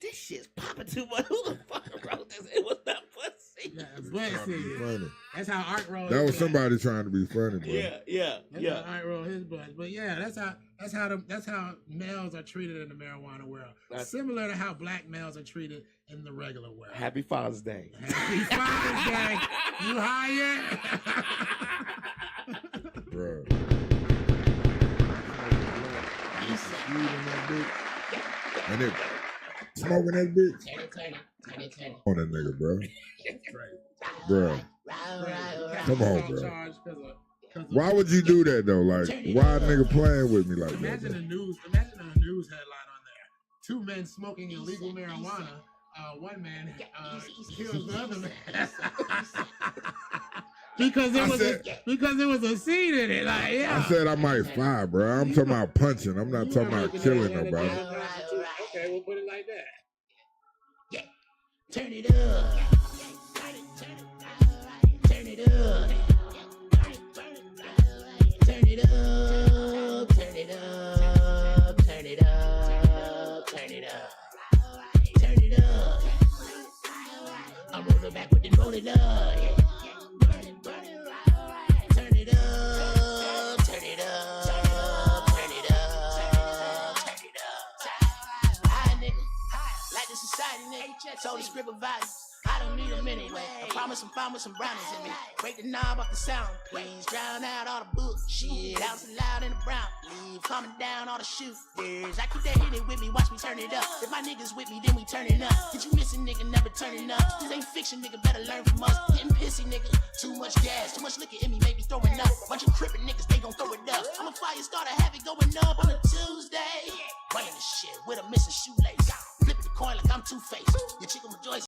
"This shit's popping too much. Who the fuck wrote this? It was not pussy." Yeah, funny. That's how Art rolled. That was somebody trying to be funny, bro. Yeah. That's how Art rolled his bud. But yeah, that's how males are treated in the marijuana world. Similar to how black males are treated in the regular world. Happy Father's Day. Happy Father's Day. You high yet? Bro. And it smoking that bitch. On that nigga, bro. Bro. Come on, bro. Why would you do that though? Like, why a nigga playing with me like that? Imagine a news headline on there. 2 men smoking illegal marijuana. One man kills the other man. because it was a scene in it. Like, yeah. I said I might fire, bro. I'm talking about punching. I'm not talking about killing nobody. Okay, we'll put it like that. Yeah. Turn it up. Turn it up. Turn it up. Turn it up. Turn it up. Turn it up. Turn it up. I'm rolling backward and roll it up. Turn it up. Turn it up. Turn it up. Turn it up. High nigga. Like the society nigga. Told the script of values. I don't need them anyway. I promise I'm fine with some brownies in me. Break the knob off the sound, please. Drown out all the bullshit. Out so loud in the brown. Leave calming down all the shooters. I keep that hit it with me, watch me turn it up. If my niggas with me, then we turn it up. Did you miss a nigga, never turning up? This ain't fiction, nigga, better learn from us. Getting pissy, nigga. Too much gas, too much liquor in me, maybe throwing up. Bunch of crippin' niggas, they gon' throw it up. I'm a fire starter, have it going up on a Tuesday. Running the shit with a missing shoelace. Flipping the coin like I'm Two-Face. Your chick on my joints.